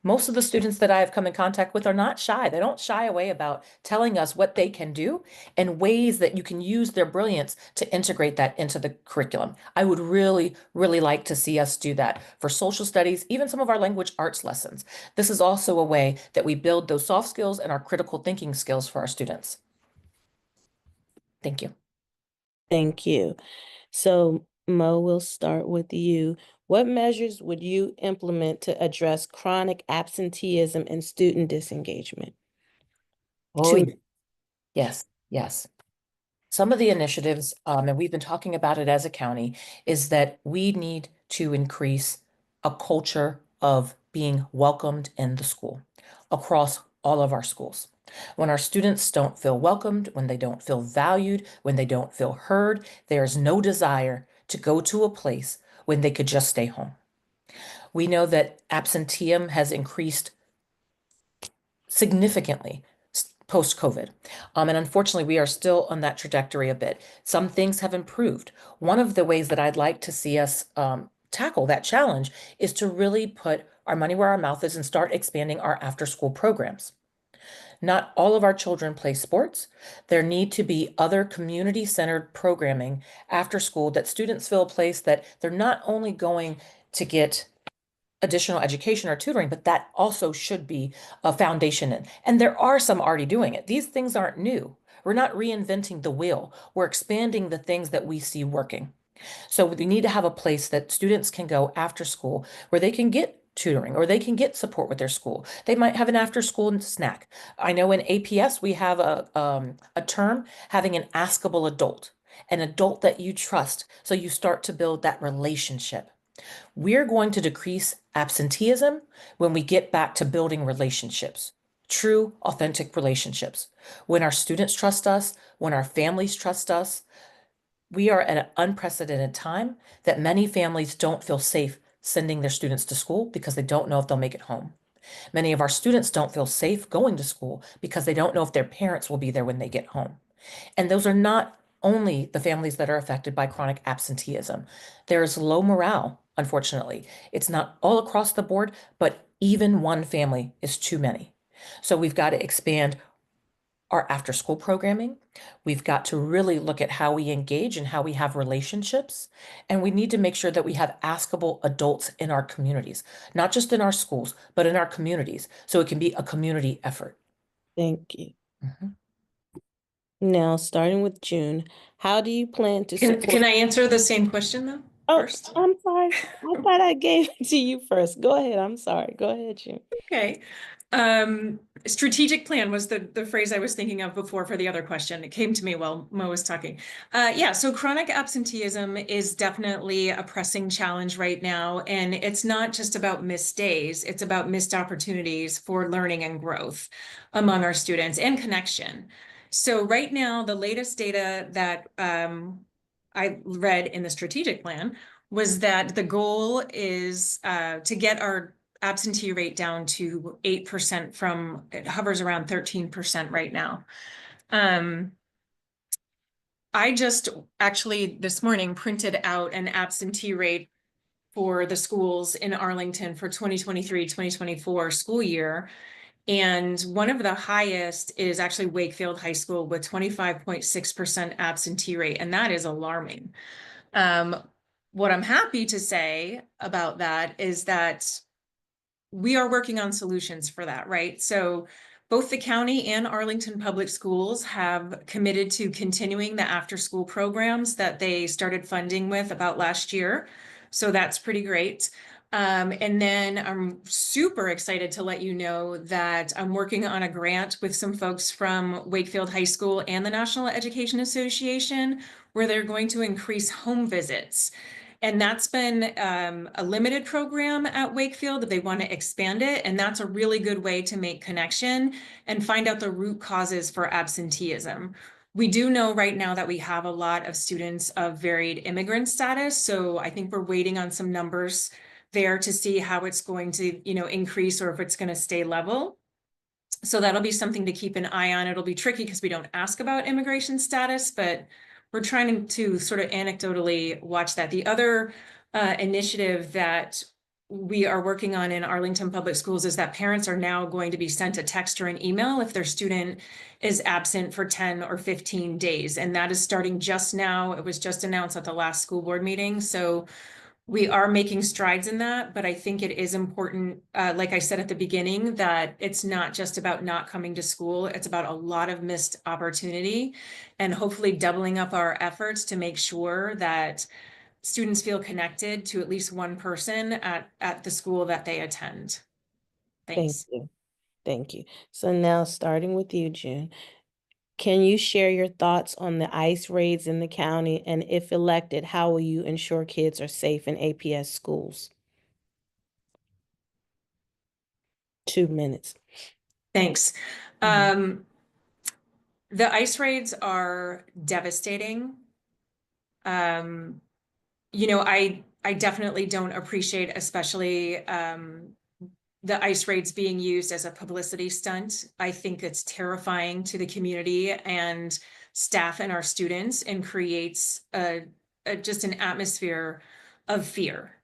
Most of the students that I have come in contact with are not shy. They don't shy away about telling us what they can do and ways that you can use their brilliance to integrate that into the curriculum. I would really, really like to see us do that for social studies, even some of our language arts lessons. This is also a way that we build those soft skills and our critical thinking skills for our students. Thank you. Thank you. So, Mo, we'll start with you. What measures would you implement to address chronic absenteeism and student disengagement? Oh, yes, yes. Some of the initiatives, and we've been talking about it as a county, is that we need to increase a culture of being welcomed in the school across all of our schools. When our students don't feel welcomed, when they don't feel valued, when they don't feel heard, there's no desire to go to a place when they could just stay home. We know that absenteeism has increased significantly post-COVID. And unfortunately, we are still on that trajectory a bit. Some things have improved. One of the ways that I'd like to see us tackle that challenge is to really put our money where our mouth is and start expanding our after-school programs. Not all of our children play sports. There need to be other community-centered programming after school that students feel a place that they're not only going to get additional education or tutoring, but that also should be a foundation in. And there are some already doing it. These things aren't new. We're not reinventing the wheel. We're expanding the things that we see working. So we need to have a place that students can go after school where they can get tutoring or they can get support with their school. They might have an after school snack. I know in APS we have a term, having an askable adult, an adult that you trust. So you start to build that relationship. We're going to decrease absenteeism when we get back to building relationships, true, authentic relationships. When our students trust us, when our families trust us, we are at an unprecedented time that many families don't feel safe sending their students to school because they don't know if they'll make it home. Many of our students don't feel safe going to school because they don't know if their parents will be there when they get home. And those are not only the families that are affected by chronic absenteeism. There's low morale, unfortunately. It's not all across the board, but even one family is too many. So we've got to expand our after-school programming. We've got to really look at how we engage and how we have relationships. And we need to make sure that we have askable adults in our communities, not just in our schools, but in our communities, so it can be a community effort. Thank you. Now, starting with June, how do you plan to support? Can I answer the same question though? First? I'm sorry. I thought I gave it to you first. Go ahead. I'm sorry. Go ahead, June. Okay. Strategic plan was the phrase I was thinking of before for the other question. It came to me while Mo was talking. Yeah, so chronic absenteeism is definitely a pressing challenge right now. And it's not just about missed days, it's about missed opportunities for learning and growth among our students and connection. So right now, the latest data that I read in the strategic plan was that the goal is to get our absentee rate down to 8% from, it hovers around 13% right now. I just actually this morning printed out an absentee rate for the schools in Arlington for 2023-2024 school year. And one of the highest is actually Wakefield High School with 25.6% absentee rate. And that is alarming. What I'm happy to say about that is that we are working on solutions for that, right? So both the county and Arlington Public Schools have committed to continuing the after-school programs that they started funding with about last year. So that's pretty great. And then I'm super excited to let you know that I'm working on a grant with some folks from Wakefield High School and the National Education Association, where they're going to increase home visits. And that's been a limited program at Wakefield. They want to expand it. And that's a really good way to make connection and find out the root causes for absenteeism. We do know right now that we have a lot of students of varied immigrant status. So I think we're waiting on some numbers there to see how it's going to, increase or if it's going to stay level. So that'll be something to keep an eye on. It'll be tricky because we don't ask about immigration status, but we're trying to sort of anecdotally watch that. The other initiative that we are working on in Arlington Public Schools is that parents are now going to be sent a text or an email if their student is absent for 10 or 15 days. And that is starting just now. It was just announced at the last school board meeting. So we are making strides in that, but I think it is important, like I said at the beginning, that it's not just about not coming to school. It's about a lot of missed opportunity and hopefully doubling up our efforts to make sure that students feel connected to at least one person at the school that they attend. Thanks. Thank you. Thank you. So now starting with you, June. Can you share your thoughts on the ICE raids in the county? And if elected, how will you ensure kids are safe in APS schools? 2 minutes. Thanks. The ICE raids are devastating. I definitely don't appreciate, especially the ICE raids being used as a publicity stunt. I think it's terrifying to the community and staff and our students and creates just an atmosphere of fear.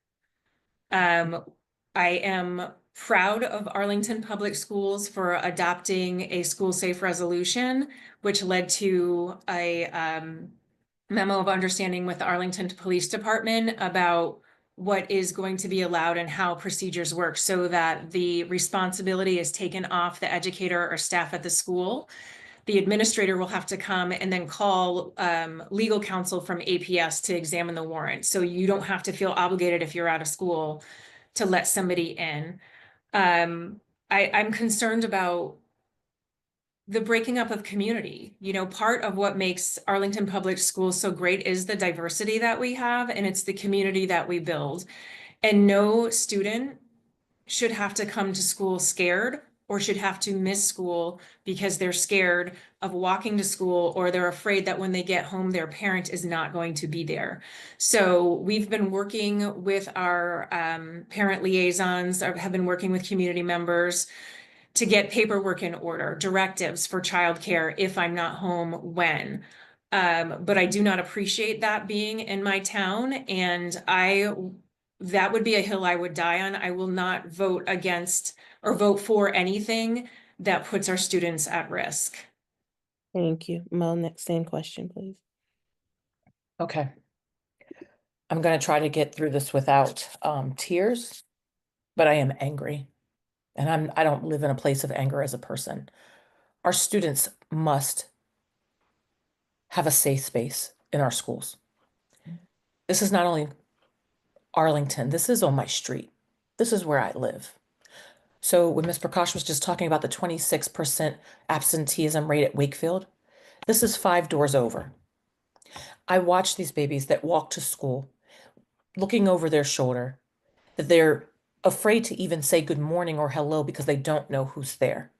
I am proud of Arlington Public Schools for adopting a school safe resolution, which led to a memo of understanding with the Arlington Police Department about what is going to be allowed and how procedures work so that the responsibility is taken off the educator or staff at the school. The administrator will have to come and then call legal counsel from APS to examine the warrant. So you don't have to feel obligated if you're out of school to let somebody in. I'm concerned about the breaking up of community. Part of what makes Arlington Public Schools so great is the diversity that we have, and it's the community that we build. And no student should have to come to school scared or should have to miss school because they're scared of walking to school or they're afraid that when they get home, their parent is not going to be there. So we've been working with our parent liaisons, have been working with community members to get paperwork in order, directives for childcare if I'm not home when. But I do not appreciate that being in my town, and that would be a hill I would die on. I will not vote against or vote for anything that puts our students at risk. Thank you. Mo, next same question, please. Okay. I'm going to try to get through this without tears, but I am angry. And I don't live in a place of anger as a person. Our students must have a safe space in our schools. This is not only Arlington, this is on my street. This is where I live. So when Ms. Prakash was just talking about the 26% absenteeism rate at Wakefield, this is 5 doors over. I watch these babies that walk to school looking over their shoulder, that they're afraid to even say good morning or hello because they don't know who's there.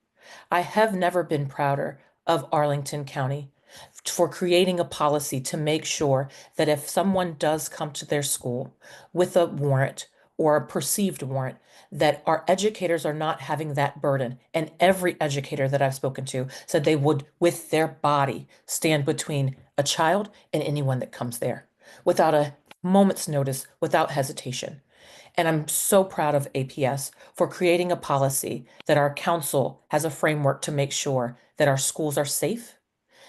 I have never been prouder of Arlington County for creating a policy to make sure that if someone does come to their school with a warrant or a perceived warrant, that our educators are not having that burden. And every educator that I've spoken to said they would, with their body, stand between a child and anyone that comes there without a moment's notice, without hesitation. And I'm so proud of APS for creating a policy that our council has a framework to make sure that our schools are safe,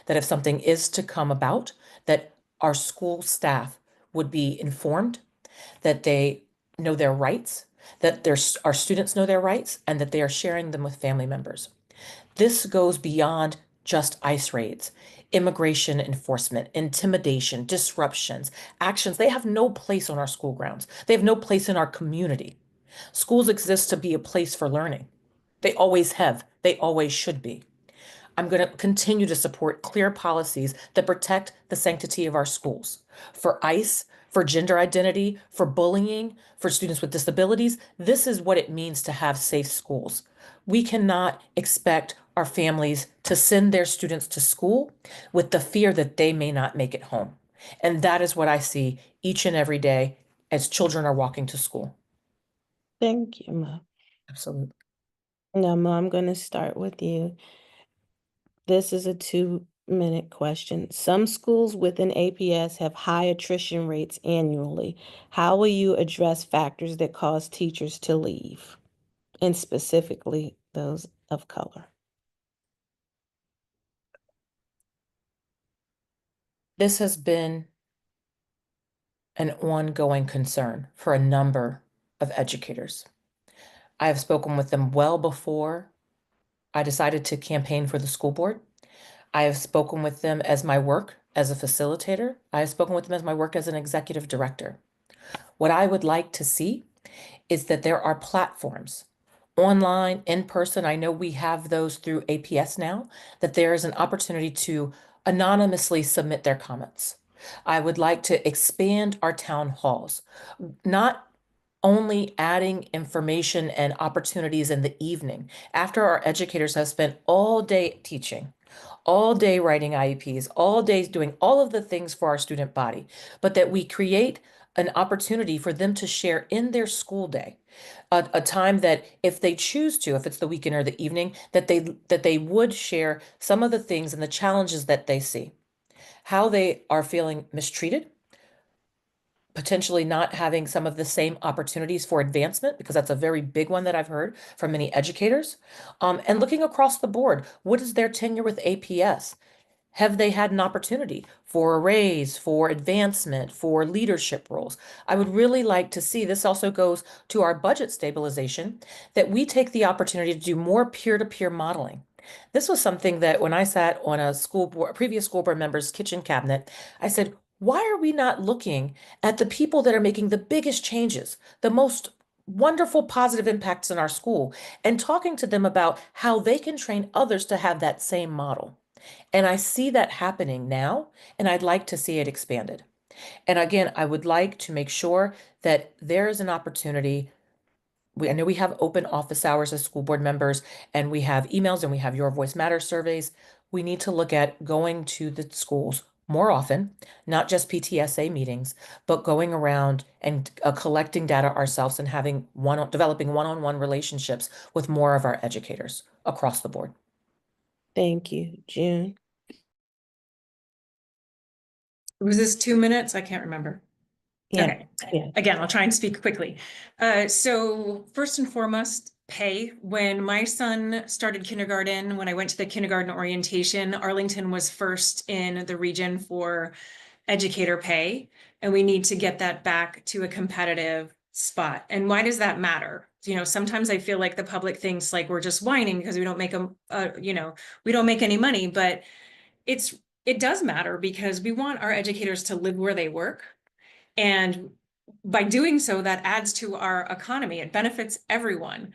that if something is to come about, that our school staff would be informed, that they know their rights, that our students know their rights, and that they are sharing them with family members. This goes beyond just ICE raids, immigration enforcement, intimidation, disruptions, actions. They have no place on our school grounds. They have no place in our community. Schools exist to be a place for learning. They always have. They always should be. I'm going to continue to support clear policies that protect the sanctity of our schools. For ICE, for gender identity, for bullying, for students with disabilities, this is what it means to have safe schools. We cannot expect our families to send their students to school with the fear that they may not make it home. And that is what I see each and every day as children are walking to school. Thank you, Mo. Absolutely. Now, Mo, I'm going to start with you. This is a 2-minute question. Some schools within APS have high attrition rates annually. How will you address factors that cause teachers to leave, and specifically those of color? This has been an ongoing concern for a number of educators. I have spoken with them well before I decided to campaign for the school board. I have spoken with them as my work as a facilitator. I have spoken with them as my work as an executive director. What I would like to see is that there are platforms, online, in person. I know we have those through APS now, that there is an opportunity to anonymously submit their comments. I would like to expand our town halls, not only adding information and opportunities in the evening after our educators have spent all day teaching, all day writing IEPs, all days doing all of the things for our student body, but that we create an opportunity for them to share in their school day, a time that if they choose to, if it's the weekend or the evening, that they would share some of the things and the challenges that they see, how they are feeling mistreated, potentially not having some of the same opportunities for advancement, because that's a very big one that I've heard from many educators. And looking across the board, what is their tenure with APS? Have they had an opportunity for a raise, for advancement, for leadership roles? I would really like to see, this also goes to our budget stabilization, that we take the opportunity to do more peer-to-peer modeling. This was something that when I sat on a previous school board member's kitchen cabinet, I said, why are we not looking at the people that are making the biggest changes, the most wonderful positive impacts in our school, and talking to them about how they can train others to have that same model? And I see that happening now, and I'd like to see it expanded. And again, I would like to make sure that there is an opportunity. I know we have open office hours as school board members, and we have emails, and we have Your Voice Matters surveys. We need to look at going to the schools more often, not just PTSA meetings, but going around and collecting data ourselves and developing one-on-one relationships with more of our educators across the board. Thank you. June? Was this 2 minutes? I can't remember. Yeah. Okay. Yeah. Again, I'll try and speak quickly. So first and foremost, pay. When my son started kindergarten, when I went to the kindergarten orientation, Arlington was first in the region for educator pay, and we need to get that back to a competitive spot. And why does that matter? You know, sometimes I feel like the public thinks like we're just whining because we don't make we don't make any money, but it does matter because we want our educators to live where they work. And by doing so, that adds to our economy. It benefits everyone.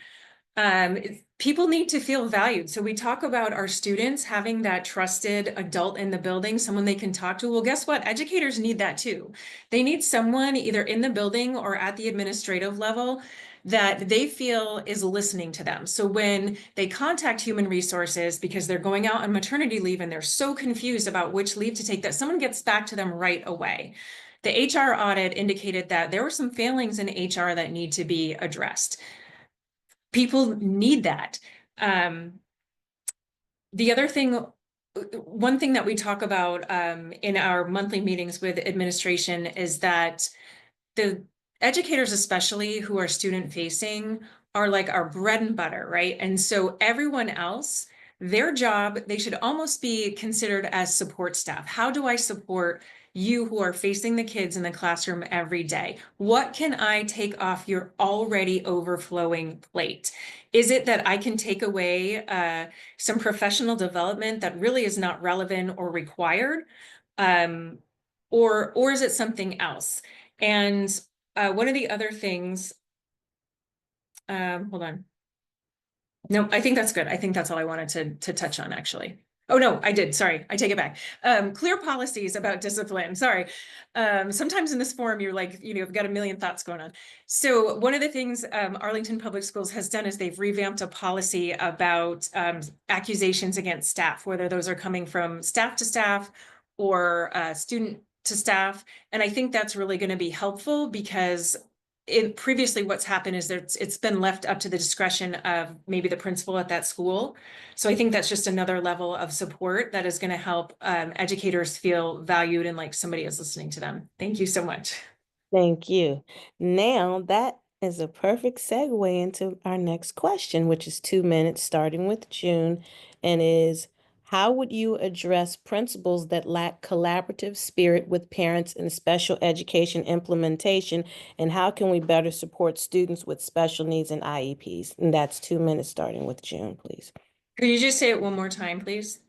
People need to feel valued. So we talk about our students having that trusted adult in the building, someone they can talk to. Well, guess what? Educators need that too. They need someone either in the building or at the administrative level that they feel is listening to them. So when they contact human resources because they're going out on maternity leave and they're so confused about which leave to take, that someone gets back to them right away. The HR audit indicated that there were some failings in HR that need to be addressed. People need that. The other thing, one thing that we talk about in our monthly meetings with administration is that the educators, especially who are student facing, are like our bread and butter, right? And so everyone else, their job, they should almost be considered as support staff. How do I support you who are facing the kids in the classroom every day? What can I take off your already overflowing plate? Is it that I can take away some professional development that really is not relevant or required? Or is it something else? And one of the other things, hold on. No, I think that's good. I think that's all I wanted to touch on, actually. Oh, no, I did. Sorry, I take it back. Clear policies about discipline. Sorry. Sometimes in this forum, you're like, you've got a million thoughts going on. So one of the things Arlington Public Schools has done is they've revamped a policy about accusations against staff, whether those are coming from staff to staff or student to staff. And I think that's really going to be helpful because previously what's happened is that it's been left up to the discretion of maybe the principal at that school. So I think that's just another level of support that is going to help educators feel valued and like somebody is listening to them. Thank you so much. Thank you. Now that is a perfect segue into our next question, which is 2 minutes, starting with June, and is, how would you address principals that lack collaborative spirit with parents in special education implementation, and how can we better support students with special needs and IEPs? And that's 2 minutes, starting with June, please. Could you just say it one more time, please?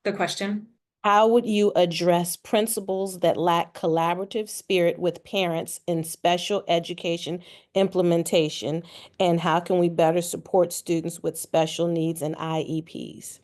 The question. How would you address principals that lack collaborative spirit with parents in special education implementation, and how can we better support students with special needs and IEPs?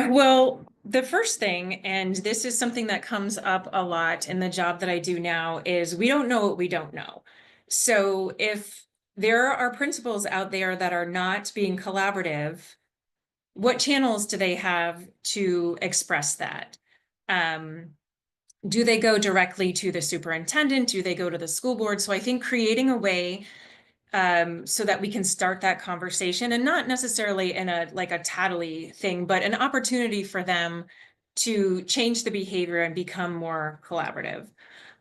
Well, the first thing, and this is something that comes up a lot in the job that I do now, is we don't know what we don't know. So if there are principals out there that are not being collaborative, what channels do they have to express that? Do they go directly to the superintendent? Do they go to the school board? So I think creating a way so that we can start that conversation, and not necessarily in a tattly thing, but an opportunity for them to change the behavior and become more collaborative.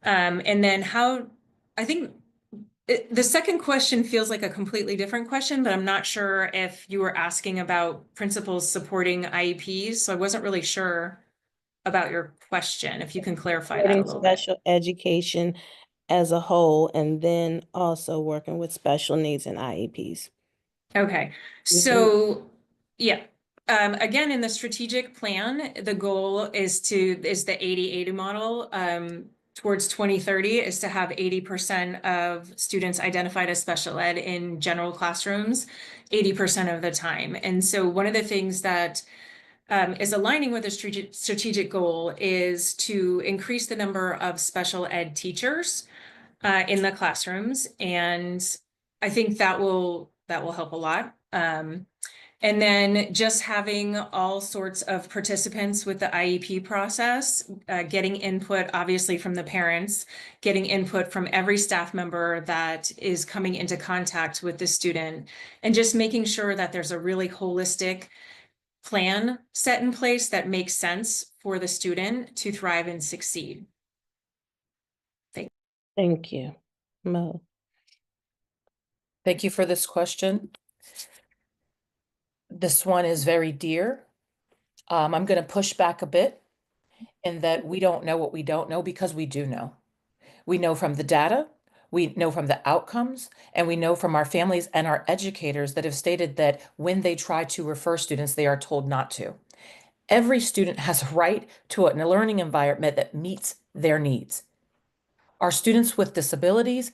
And then I think the second question feels like a completely different question, but I'm not sure if you were asking about principals supporting IEPs. So I wasn't really sure about your question, if you can clarify that a little bit. Special education as a whole, and then also working with special needs and IEPs. Okay, so yeah, again, in the strategic plan, the goal is the 80-80 model. Towards 2030 is to have 80% of students identified as special ed in general classrooms 80% of the time. And so one of the things that is aligning with the strategic goal is to increase the number of special ed teachers in the classrooms. And I think that will help a lot. And then just having all sorts of participants with the IEP process, getting input, obviously, from the parents, getting input from every staff member that is coming into contact with the student, and just making sure that there's a really holistic plan set in place that makes sense for the student to thrive and succeed. Thank you. Mo. Thank you for this question. This one is very dear. I'm going to push back a bit in that we don't know what we don't know, because we do know. We know from the data, we know from the outcomes, and we know from our families and our educators that have stated that when they try to refer students, they are told not to. Every student has a right to a learning environment that meets their needs. Our students with disabilities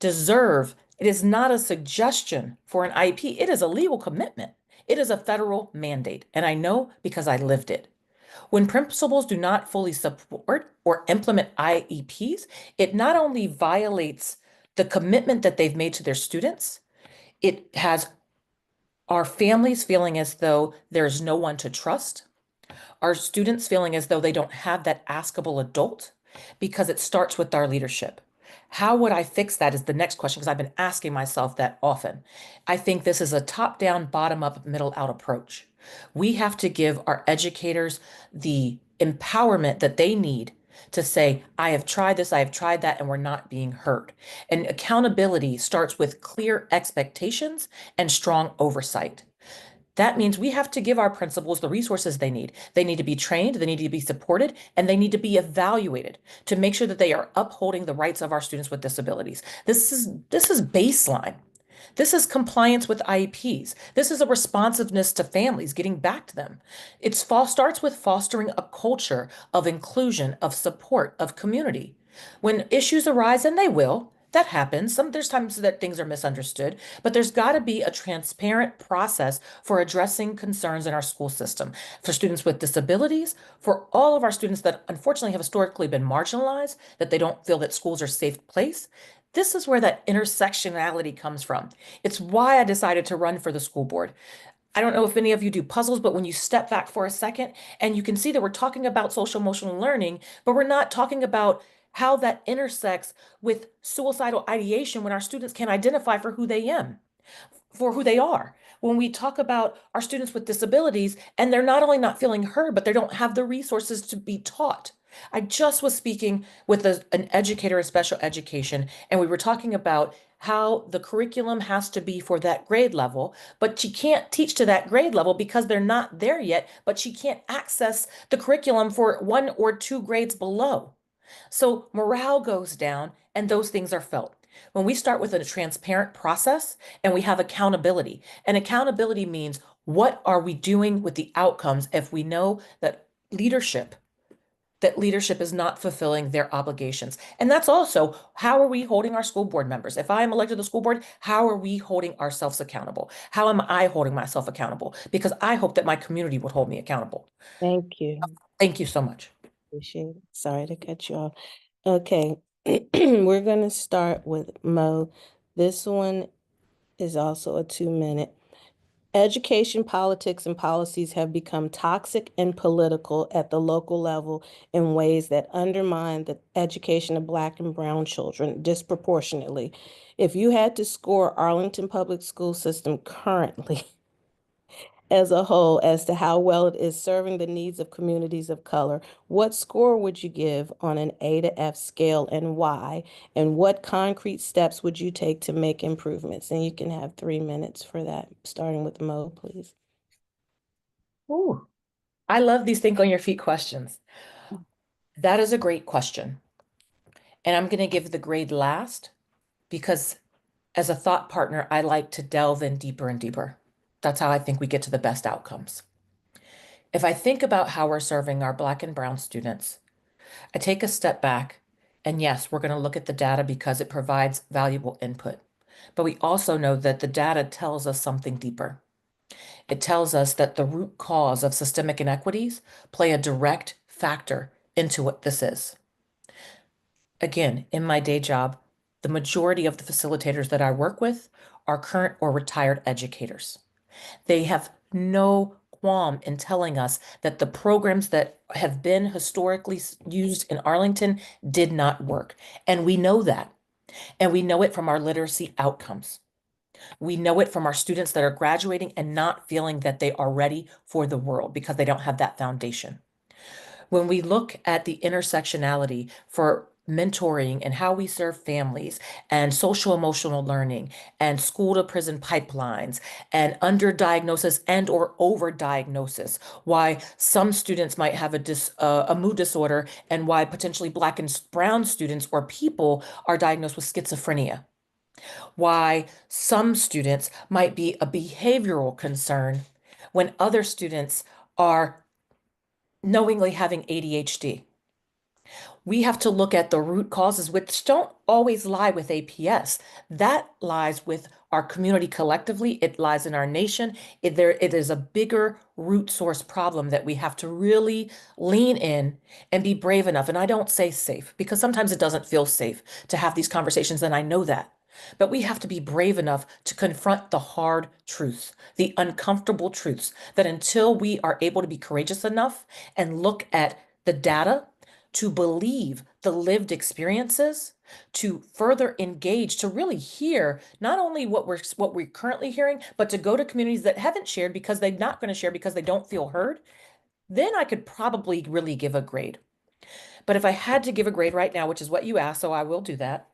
deserve, it is not a suggestion for an IEP, it is a legal commitment. It is a federal mandate, and I know because I lived it. When principals do not fully support or implement IEPs, it not only violates the commitment that they've made to their students, it has our families feeling as though there's no one to trust, our students feeling as though they don't have that askable adult, because it starts with our leadership. How would I fix that is the next question, because I've been asking myself that often. I think this is a top-down, bottom-up, middle-out approach. We have to give our educators the empowerment that they need to say, I have tried this, I have tried that, and we're not being heard. And accountability starts with clear expectations and strong oversight. That means we have to give our principals the resources they need. They need to be trained, they need to be supported, and they need to be evaluated to make sure that they are upholding the rights of our students with disabilities. This is baseline. This is compliance with IEPs. This is a responsiveness to families, getting back to them. It starts with fostering a culture of inclusion, of support, of community. When issues arise, and they will, that happens. There's times that things are misunderstood, but there's got to be a transparent process for addressing concerns in our school system for students with disabilities, for all of our students that unfortunately have historically been marginalized, that they don't feel that schools are a safe place. This is where that intersectionality comes from. It's why I decided to run for the school board. I don't know if any of you do puzzles, but when you step back for a second and you can see that we're talking about social emotional learning, but we're not talking about how that intersects with suicidal ideation when our students can't identify for who they are. When we talk about our students with disabilities and they're not only not feeling heard, but they don't have the resources to be taught. I just was speaking with an educator in special education, and we were talking about how the curriculum has to be for that grade level, but she can't teach to that grade level because they're not there yet, but she can't access the curriculum for 1 or 2 grades below. So morale goes down and those things are felt. When we start with a transparent process and we have accountability, and accountability means what are we doing with the outcomes if we know that leadership is not fulfilling their obligations. And that's also, how are we holding our school board members? If I am elected to the school board, how are we holding ourselves accountable? How am I holding myself accountable? Because I hope that my community would hold me accountable. Thank you. Thank you so much. Appreciate it. Sorry to cut you off. Okay, we're going to start with Mo. This one is also a 2-minute. Education, politics, and policies have become toxic and political at the local level in ways that undermine the education of Black and Brown children disproportionately. If you had to score Arlington Public School System currently as a whole as to how well it is serving the needs of communities of color, what score would you give on an A to F scale and why? And what concrete steps would you take to make improvements? And you can have 3 minutes for that, starting with Mo, please. Ooh, I love these think on your feet questions. That is a great question. And I'm going to give the grade last because as a thought partner, I like to delve in deeper and deeper. That's how I think we get to the best outcomes. If I think about how we're serving our Black and Brown students, I take a step back, and yes, we're going to look at the data because it provides valuable input. But we also know that the data tells us something deeper. It tells us that the root cause of systemic inequities play a direct factor into what this is. Again, in my day job, the majority of the facilitators that I work with are current or retired educators. They have no qualm in telling us that the programs that have been historically used in Arlington did not work. And we know that. And we know it from our literacy outcomes. We know it from our students that are graduating and not feeling that they are ready for the world because they don't have that foundation. When we look at the intersectionality for mentoring and how we serve families and social emotional learning and school to prison pipelines and underdiagnosis and or overdiagnosis, why some students might have a mood disorder and why potentially Black and Brown students or people are diagnosed with schizophrenia, why some students might be a behavioral concern when other students are knowingly having ADHD. We have to look at the root causes, which don't always lie with APS. That lies with our community collectively. It lies in our nation. It is a bigger root source problem that we have to really lean in and be brave enough. And I don't say safe because sometimes it doesn't feel safe to have these conversations, and I know that. But we have to be brave enough to confront the hard truths, the uncomfortable truths, that until we are able to be courageous enough and look at the data, to believe the lived experiences, to further engage, to really hear not only what we're currently hearing, but to go to communities that haven't shared because they're not going to share because they don't feel heard, then I could probably really give a grade. But if I had to give a grade right now, which is what you asked, so I will do that.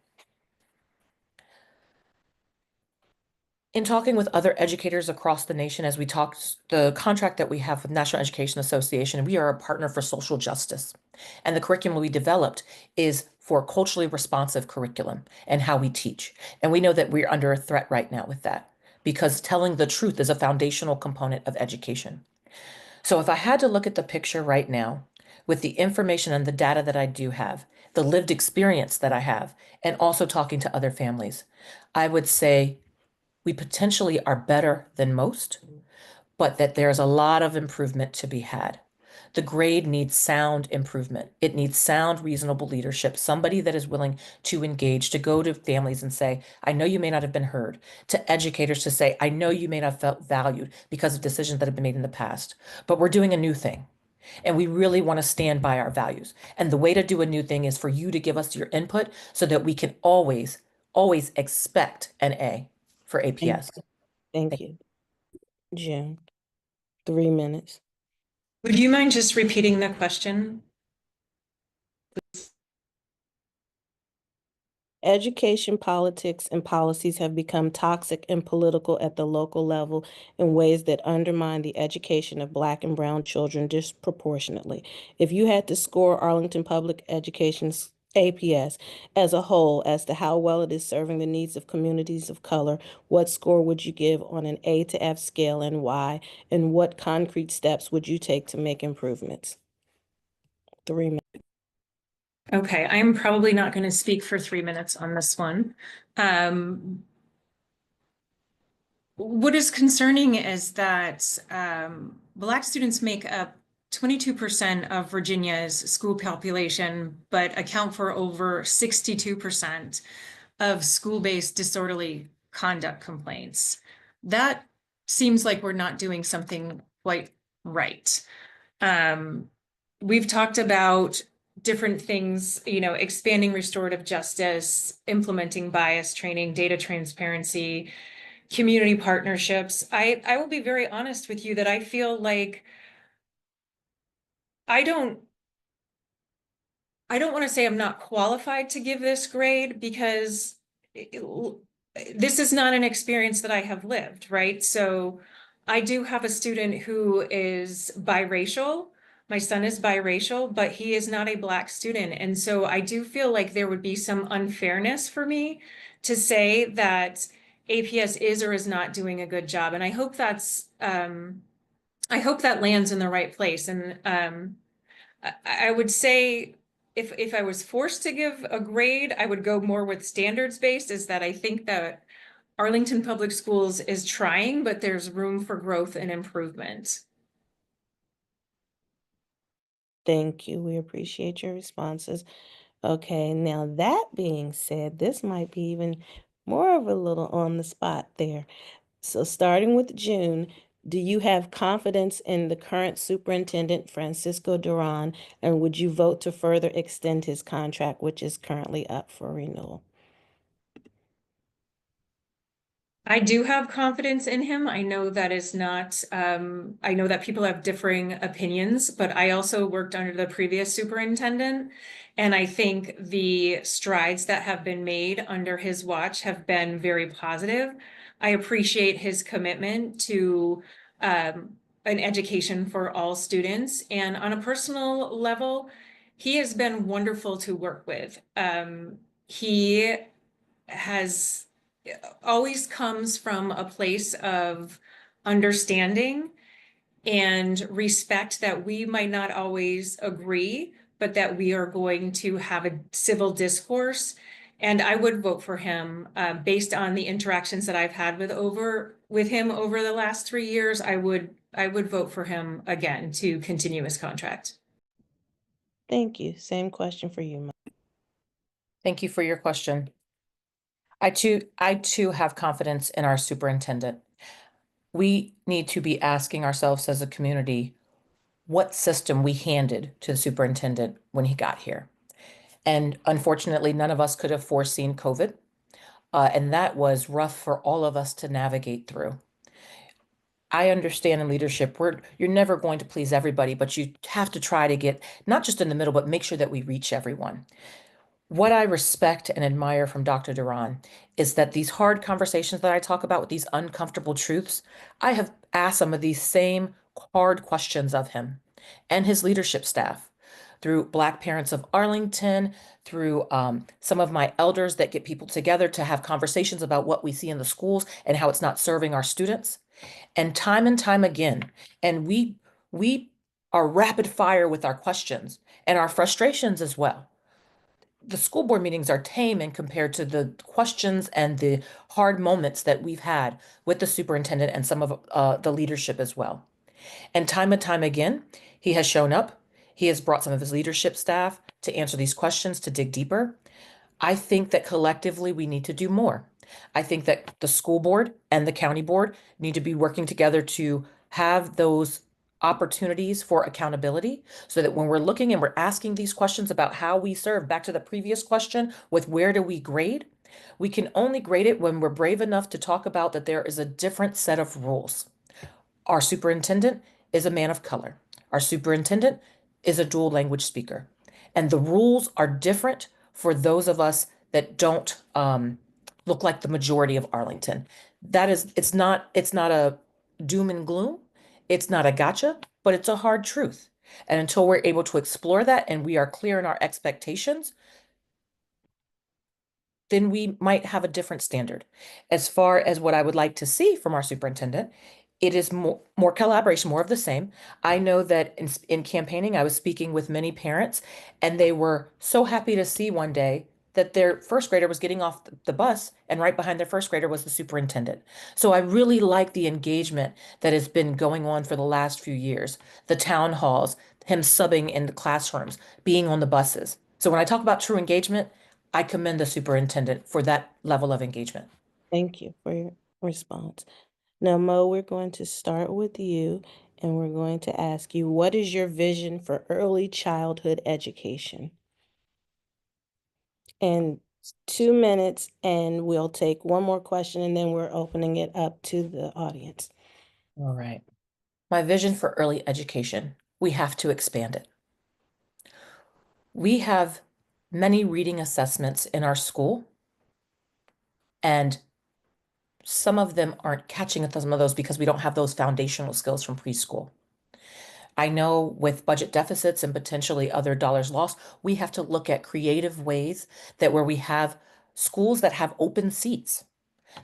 In talking with other educators across the nation, as we talked, the contract that we have with National Education Association, we are a partner for social justice. And the curriculum we developed is for culturally responsive curriculum and how we teach. And we know that we're under a threat right now with that because telling the truth is a foundational component of education. So if I had to look at the picture right now with the information and the data that I do have, the lived experience that I have, and also talking to other families, I would say we potentially are better than most, but that there's a lot of improvement to be had. The grade needs sound improvement. It needs sound, reasonable leadership, somebody that is willing to engage, to go to families and say, I know you may not have been heard, to educators to say, I know you may not have felt valued because of decisions that have been made in the past, but we're doing a new thing. And we really want to stand by our values. And the way to do a new thing is for you to give us your input so that we can always expect an A for APS. Thank you. June, 3 minutes. Would you mind just repeating the question? Education, politics, and policies have become toxic and political at the local level in ways that undermine the education of Black and Brown children disproportionately. If you had to score Arlington Public Education's APS as a whole as to how well it is serving the needs of communities of color, what score would you give on an A to F scale and why? And what concrete steps would you take to make improvements? 3 minutes. Okay, I'm probably not going to speak for 3 minutes on this one. What is concerning is that Black students make up 22% of Virginia's school population, but account for over 62% of school-based disorderly conduct complaints. That seems like we're not doing something quite right. We've talked about different things, expanding restorative justice, implementing bias training, data transparency, community partnerships. I will be very honest with you that I feel like I don't want to say I'm not qualified to give this grade because this is not an experience that I have lived, right? So I do have a student who is biracial. My son is biracial, but he is not a Black student. And so I do feel like there would be some unfairness for me to say that APS is or is not doing a good job. And I hope that's, I hope that lands in the right place. And I would say if I was forced to give a grade, I would go more with standards-based, is that I think that Arlington Public Schools is trying, but there's room for growth and improvement. Thank you. We appreciate your responses. Okay, now that being said, this might be even more of a little on the spot there. So starting with June, do you have confidence in the current superintendent, Francisco Duran, and would you vote to further extend his contract, which is currently up for renewal? I do have confidence in him. I know that is not, I know that people have differing opinions, but I also worked under the previous superintendent. And I think the strides that have been made under his watch have been very positive. I appreciate his commitment to an education for all students. And on a personal level, he has been wonderful to work with. He has always comes from a place of understanding and respect that we might not always agree, but that we are going to have a civil discourse. And I would vote for him based on the interactions that I've had with him over the last 3 years. I would vote for him again to continue his contract. Thank you. Same question for you, Mo. Thank you for your question. I too have confidence in our superintendent. We need to be asking ourselves as a community what system we handed to the superintendent when he got here. And unfortunately, none of us could have foreseen COVID. And that was rough for all of us to navigate through. I understand in leadership, you're never going to please everybody, but you have to try to get not just in the middle, but make sure that we reach everyone. What I respect and admire from Dr. Duran is that these hard conversations that I talk about with these uncomfortable truths, I have asked some of these same hard questions of him and his leadership staff through Black Parents of Arlington, through some of my elders that get people together to have conversations about what we see in the schools and how it's not serving our students. And time again, and we are rapid fire with our questions and our frustrations as well. The school board meetings are tame and compared to the questions and the hard moments that we've had with the superintendent and some of the leadership as well. And time again, he has shown up. He has brought some of his leadership staff to answer these questions, to dig deeper. I think that collectively we need to do more. I think that the school board and the county board need to be working together to have those opportunities for accountability so that when we're looking and we're asking these questions about how we serve, back to the previous question with where do we grade, we can only grade it when we're brave enough to talk about that there is a different set of rules. Our superintendent is a man of color. Our superintendent is a dual language speaker. And the rules are different for those of us that don't look like the majority of Arlington. It's not a doom and gloom. It's not a gotcha, but it's a hard truth. And until we're able to explore that and we are clear in our expectations, then we might have a different standard. As far as what I would like to see from our superintendent, it is more collaboration, more of the same. I know that in campaigning, I was speaking with many parents, and they were so happy to see one day that their first grader was getting off the bus, and right behind their first grader was the superintendent. So I really like the engagement that has been going on for the last few years, the town halls, him subbing in the classrooms, being on the buses. So when I talk about true engagement, I commend the superintendent for that level of engagement. Thank you for your response. Now, Mo, we're going to start with you, and we're going to ask you, what is your vision for early childhood education? And 2 minutes, and we'll take one more question, and then we're opening it up to the audience. All right. My vision for early education, we have to expand it. We have many reading assessments in our school, and some of them aren't catching at some of those because we don't have those foundational skills from preschool. I know with budget deficits and potentially other dollars lost, we have to look at creative ways that where we have schools that have open seats,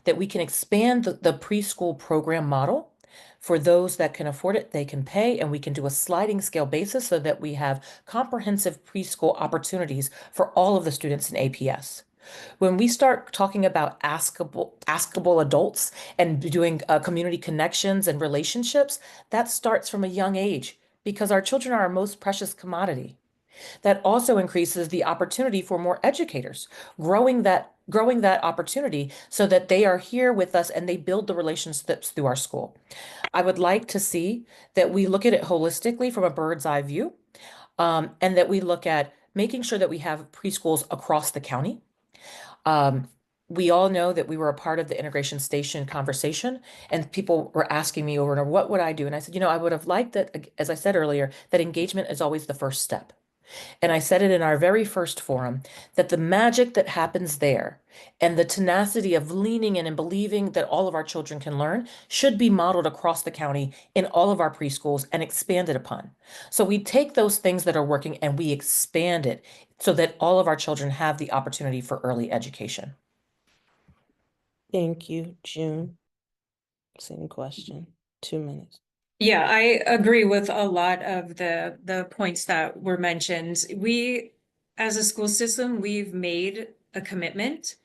that we can expand the preschool program model. For those that can afford it, they can pay, and we can do a sliding scale basis so that we have comprehensive preschool opportunities for all of the students in APS. When we start talking about askable adults and doing community connections and relationships, that starts from a young age because our children are our most precious commodity. That also increases the opportunity for more educators, growing that opportunity so that they are here with us and they build the relationships through our school. I would like to see that we look at it holistically from a bird's eye view, and that we look at making sure that we have preschools across the county. We all know that we were a part of the integration station conversation, and people were asking me over and over, what would I do? And I said, I would have liked that, as I said earlier, that engagement is always the first step. And I said it in our very first forum, that the magic that happens there and the tenacity of leaning in and believing that all of our children can learn should be modeled across the county in all of our preschools and expanded upon. So we take those things that are working and we expand it so that all of our children have the opportunity for early education. Thank you, June. Same question, 2 minutes. Yeah, I agree with a lot of the points that were mentioned. We, as a school system, we've made a commitment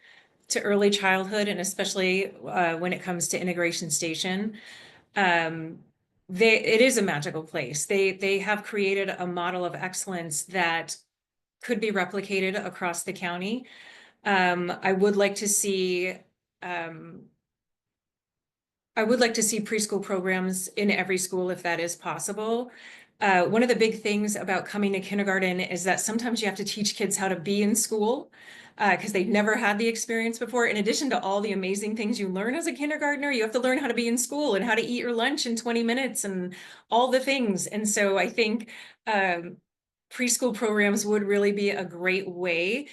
to early childhood, and especially when it comes to Integration Station. It is a magical place. They have created a model of excellence that could be replicated across the county. I would like to see preschool programs in every school if that is possible. One of the big things about coming to kindergarten is that sometimes you have to teach kids how to be in school because they've never had the experience before. In addition to all the amazing things you learn as a kindergartner, you have to learn how to be in school and how to eat your lunch in 20 minutes and all the things. And so I think preschool programs would really be a great way,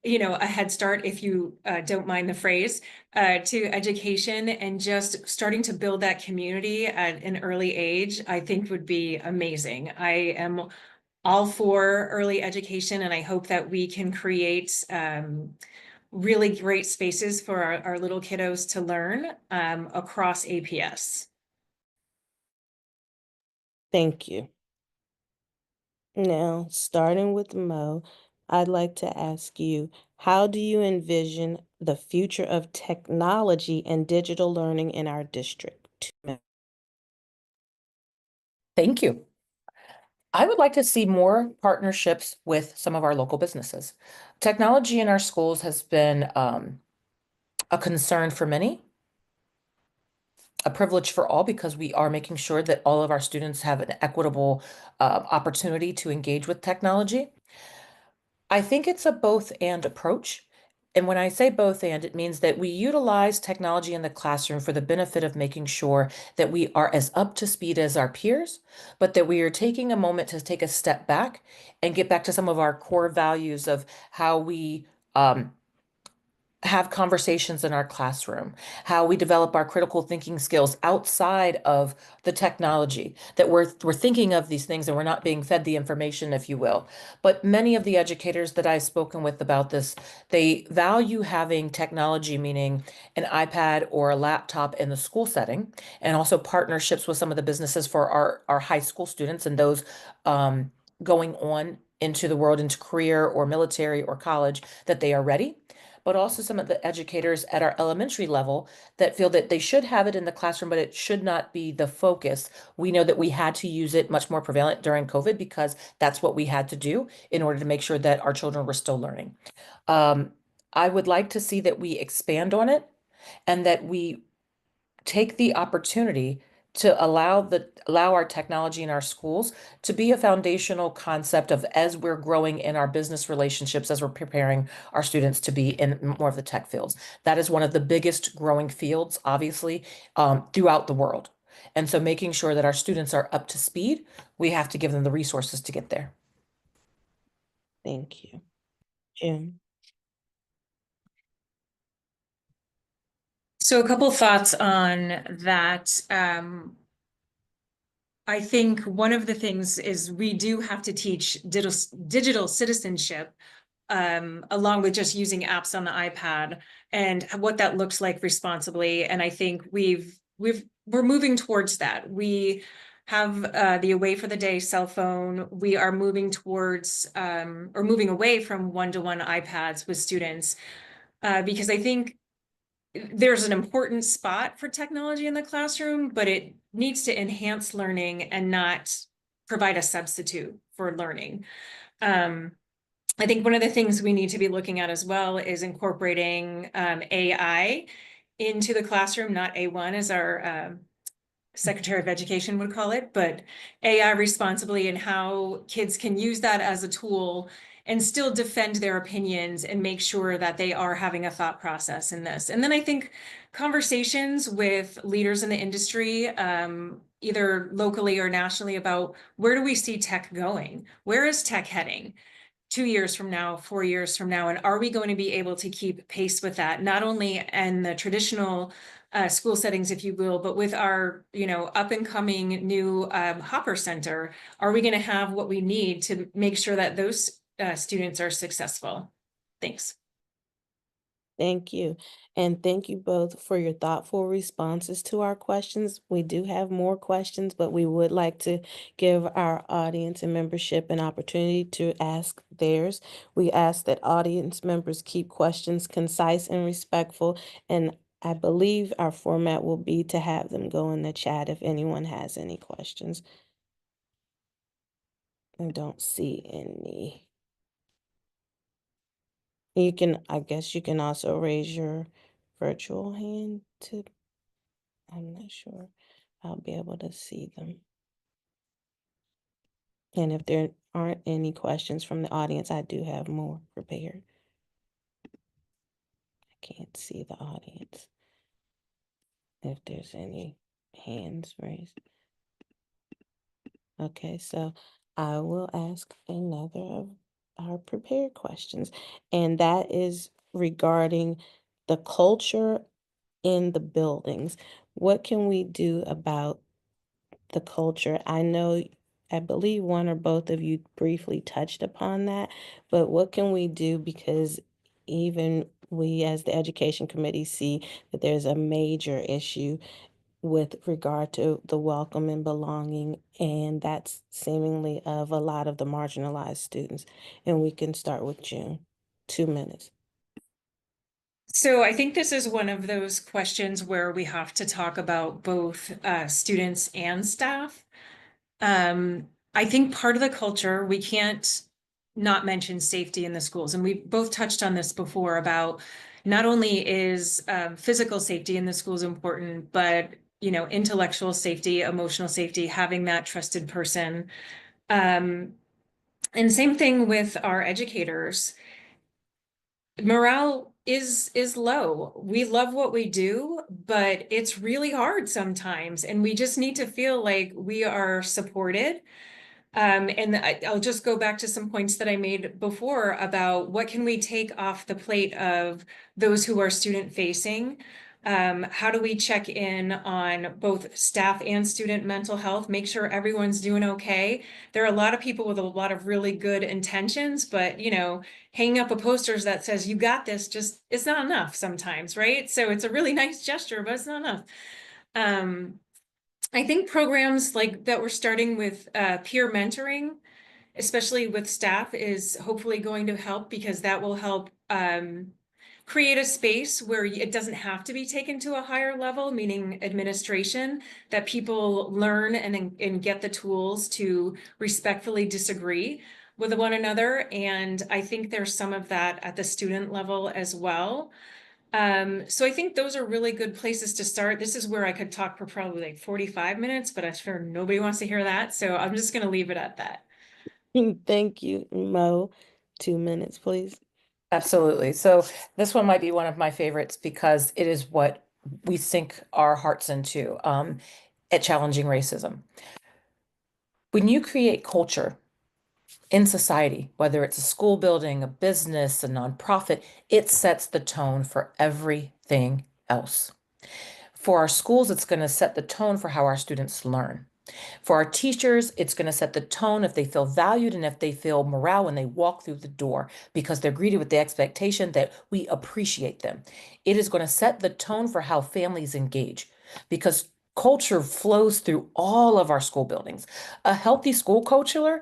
a head start, if you don't mind the phrase, to education, and just starting to build that community at an early age, I think would be amazing. I am all for early education, and I hope that we can create really great spaces for our little kiddos to learn across APS. Thank you. Now, starting with Mo, I'd like to ask you, how do you envision the future of technology and digital learning in our district? Thank you. I would like to see more partnerships with some of our local businesses. Technology in our schools has been a concern for many, a privilege for all, because we are making sure that all of our students have an equitable opportunity to engage with technology. I think it's a both and approach. And when I say both and, it means that we utilize technology in the classroom for the benefit of making sure that we are as up to speed as our peers, but that we are taking a moment to take a step back and get back to some of our core values of how we have conversations in our classroom, how we develop our critical thinking skills outside of the technology, that we're thinking of these things and we're not being fed the information, if you will. But many of the educators that I've spoken with about this, they value having technology, meaning an iPad or a laptop in the school setting, and also partnerships with some of the businesses for our high school students and those going on into the world, into career or military or college, that they are ready. But also some of the educators at our elementary level that feel that they should have it in the classroom, but it should not be the focus. We know that we had to use it much more prevalent during COVID because that's what we had to do in order to make sure that our children were still learning. I would like to see that we expand on it and that we take the opportunity to allow our technology in our schools to be a foundational concept of, as we're growing in our business relationships, as we're preparing our students to be in more of the tech fields. That is one of the biggest growing fields, obviously, throughout the world. And so making sure that our students are up to speed, we have to give them the resources to get there. Thank you. Jim. So a couple thoughts on that. I think one of the things is we do have to teach digital citizenship, along with just using apps on the iPad and what that looks like responsibly. And I think we're moving towards that. We have the away for the day cell phone. We are moving towards or moving away from one-to-one iPads with students because I think there's an important spot for technology in the classroom, but it needs to enhance learning and not provide a substitute for learning. I think one of the things we need to be looking at as well is incorporating AI into the classroom, not A1 as our Secretary of Education would call it, but AI responsibly, and how kids can use that as a tool and still defend their opinions and make sure that they are having a thought process in this. And then I think conversations with leaders in the industry, either locally or nationally, about where do we see tech going? Where is tech heading 2 years from now, 4 years from now? And are we going to be able to keep pace with that, not only in the traditional school settings, if you will, but with our, up and coming new Hopper Center? Are we going to have what we need to make sure that those students are successful? Thanks. Thank you. And thank you both for your thoughtful responses to our questions. We do have more questions, but we would like to give our audience and membership an opportunity to ask theirs. We ask that audience members keep questions concise and respectful, and I believe our format will be to have them go in the chat if anyone has any questions. I don't see any. You can, I guess you can also raise your virtual hand to, I'm not sure I'll be able to see them. And if there aren't any questions from the audience, I do have more prepared. I can't see the audience if there's any hands raised. Okay, so I will ask another of our prepared questions, and that is regarding the culture in the buildings. What can we do about the culture? I believe one or both of you briefly touched upon that, but what can we do? Because even we as the education committee see that there's a major issue with regard to the welcome and belonging, and that's seemingly of a lot of the marginalized students. And we can start with June. 2 minutes. So I think this is one of those questions where we have to talk about both students and staff. I think part of the culture, we can't not mention safety in the schools. And we both touched on this before about not only is physical safety in the schools important, but intellectual safety, emotional safety, having that trusted person. And same thing with our educators. Morale is low. We love what we do, but it's really hard sometimes, and we just need to feel like we are supported. And I'll just go back to some points that I made before about what can we take off the plate of those who are student facing. How do we check in on both staff and student mental health, make sure everyone's doing okay? There are a lot of people with a lot of really good intentions, but hanging up a posters that says you got this, just it's not enough sometimes, right? So it's a really nice gesture, but it's not enough. I think programs like that we're starting with peer mentoring, especially with staff, is hopefully going to help, because that will help create a space where it doesn't have to be taken to a higher level, meaning administration, that people learn and get the tools to respectfully disagree with one another. And I think there's some of that at the student level as well. So I think those are really good places to start. This is where I could talk for probably like 45 minutes, but I'm sure nobody wants to hear that. So I'm just going to leave it at that. Thank you, Mo. 2 minutes, please. Absolutely. So this one might be one of my favorites because it is what we sink our hearts into at challenging racism. When you create culture in society, whether it's a school building, a business, a nonprofit, it sets the tone for everything else. For our schools, it's going to set the tone for how our students learn. For our teachers, it's going to set the tone if they feel valued and if they feel morale when they walk through the door, because they're greeted with the expectation that we appreciate them. It is going to set the tone for how families engage, because culture flows through all of our school buildings. A healthy school culture,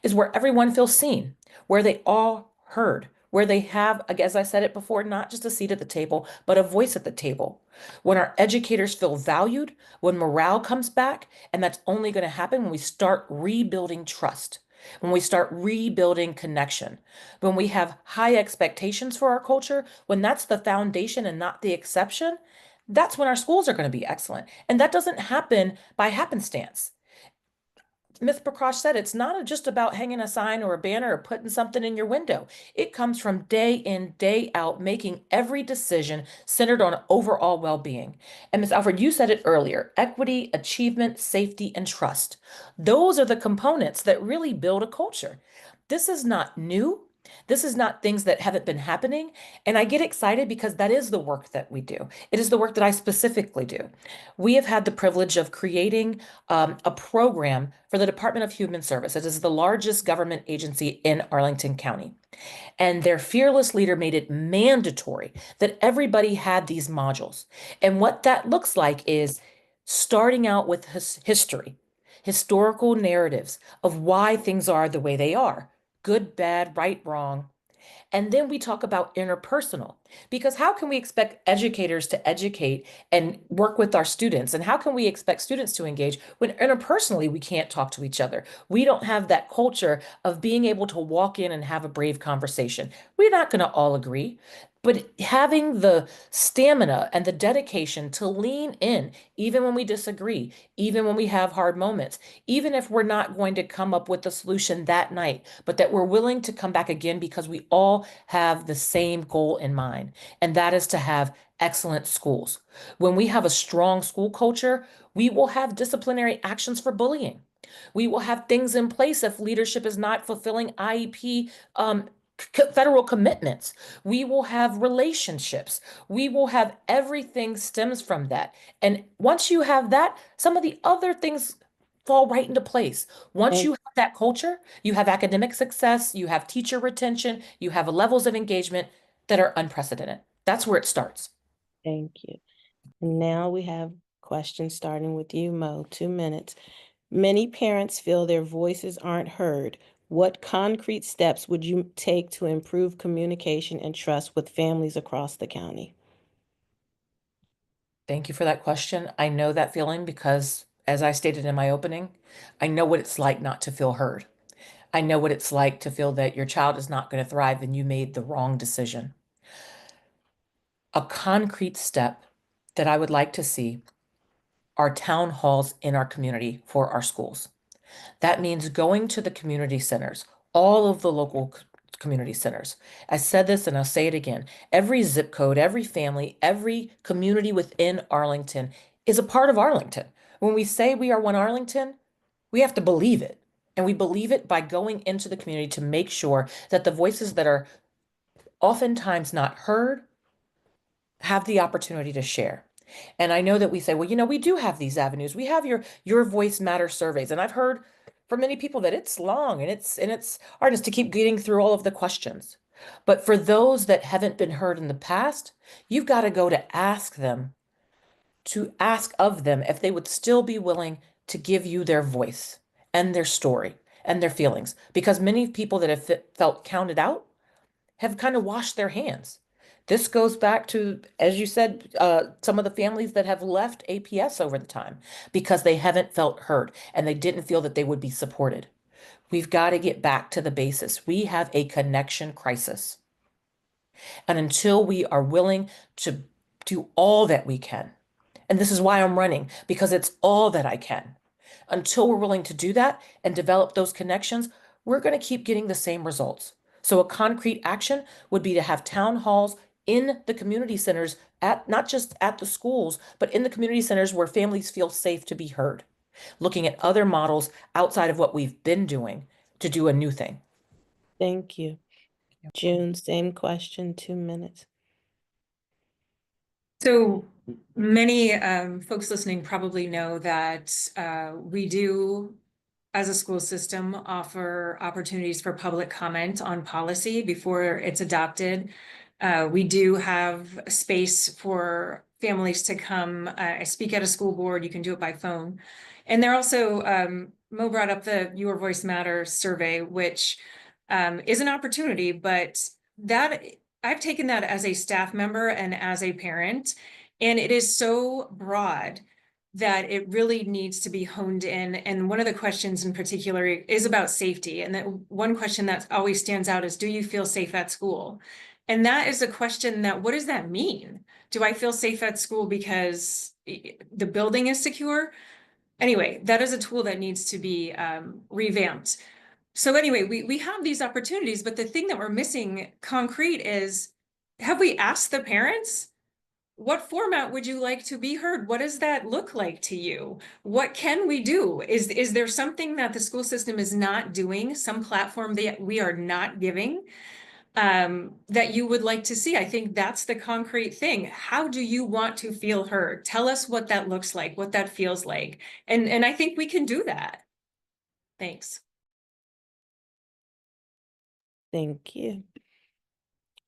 is where everyone feels seen, where they all heard, where they have, as I said it before, not just a seat at the table, but a voice at the table. When our educators feel valued, when morale comes back, and that's only going to happen when we start rebuilding trust, when we start rebuilding connection, when we have high expectations for our culture, when that's the foundation and not the exception, that's when our schools are going to be excellent. And that doesn't happen by happenstance. Ms. Prakash said it's not just about hanging a sign or a banner or putting something in your window. It comes from day in, day out, making every decision centered on overall well-being. And Ms. Alfred, you said it earlier, equity, achievement, safety, and trust. Those are the components that really build a culture. This is not new. This is not things that haven't been happening. And I get excited because that is the work that we do. It is the work that I specifically do. We have had the privilege of creating a program for the Department of Human Service. It is the largest government agency in Arlington County. And their fearless leader made it mandatory that everybody had these modules. And what that looks like is starting out with history, historical narratives of why things are the way they are, good, bad, right, wrong. And then we talk about interpersonal, because how can we expect educators to educate and work with our students? And how can we expect students to engage when interpersonally we can't talk to each other? We don't have that culture of being able to walk in and have a brave conversation. We're not going to all agree, but having the stamina and the dedication to lean in, even when we disagree, even when we have hard moments, even if we're not going to come up with the solution that night, but that we're willing to come back again because we all have the same goal in mind, and that is to have excellent schools. When we have a strong school culture, we will have disciplinary actions for bullying. We will have things in place if leadership is not fulfilling IEP federal commitments. We will have relationships. We will have everything stems from that. And once you have that, some of the other things fall right into place. Once you have that culture, you have academic success, you have teacher retention, you have levels of engagement that are unprecedented. That's where it starts. Thank you. Now we have questions starting with you, Mo, 2 minutes. Many parents feel their voices aren't heard. What concrete steps would you take to improve communication and trust with families across the county? Thank you for that question. I know that feeling because, as I stated in my opening, I know what it's like not to feel heard. I know what it's like to feel that your child is not going to thrive and you made the wrong decision. A concrete step that I would like to see are town halls in our community for our schools. That means going to the community centers, all of the local community centers. I said this and I'll say it again. Every zip code, every family, every community within Arlington is a part of Arlington. When we say we are one Arlington, we have to believe it. And we believe it by going into the community to make sure that the voices that are oftentimes not heard have the opportunity to share. And I know that we say, well, we do have these avenues. We have your voice matters surveys. And I've heard from many people that it's long and it's arduous to keep getting through all of the questions. But for those that haven't been heard in the past, you've got to go to ask of them if they would still be willing to give you their voice and their story and their feelings. Because many people that have felt counted out have kind of washed their hands. This goes back to, as you said, some of the families that have left APS over the time because they haven't felt heard and they didn't feel that they would be supported. We've got to get back to the basis. We have a connection crisis. And until we are willing to do all that we can, and this is why I'm running, because it's all that I can. Until we're willing to do that and develop those connections, we're going to keep getting the same results. So a concrete action would be to have town halls in the community centers, not just at the schools, but in the community centers where families feel safe to be heard. Looking at other models outside of what we've been doing to do a new thing. Thank you. June, same question, 2 minutes. So many folks listening probably know that we do, as a school system, offer opportunities for public comment on policy before it's adopted. We do have a space for families to come speak at a school board. You can do it by phone. And they're also, Mo brought up the Your Voice Matters survey, which is an opportunity, but that I've taken that as a staff member and as a parent, and it is so broad that it really needs to be honed in. And one of the questions in particular is about safety. And that one question that always stands out is, do you feel safe at school? And that is a question that, what does that mean? Do I feel safe at school because the building is secure? Anyway, that is a tool that needs to be revamped. So anyway, we have these opportunities, but the thing that we're missing concrete is, have we asked the parents? What format would you like to be heard? What does that look like to you? What can we do? Is there something that the school system is not doing, some platform that we are not giving? that you would like to see. I think that's the concrete thing. How do you want to feel heard? Tell us what that looks like, what that feels like. And I think we can do that. Thanks. Thank you.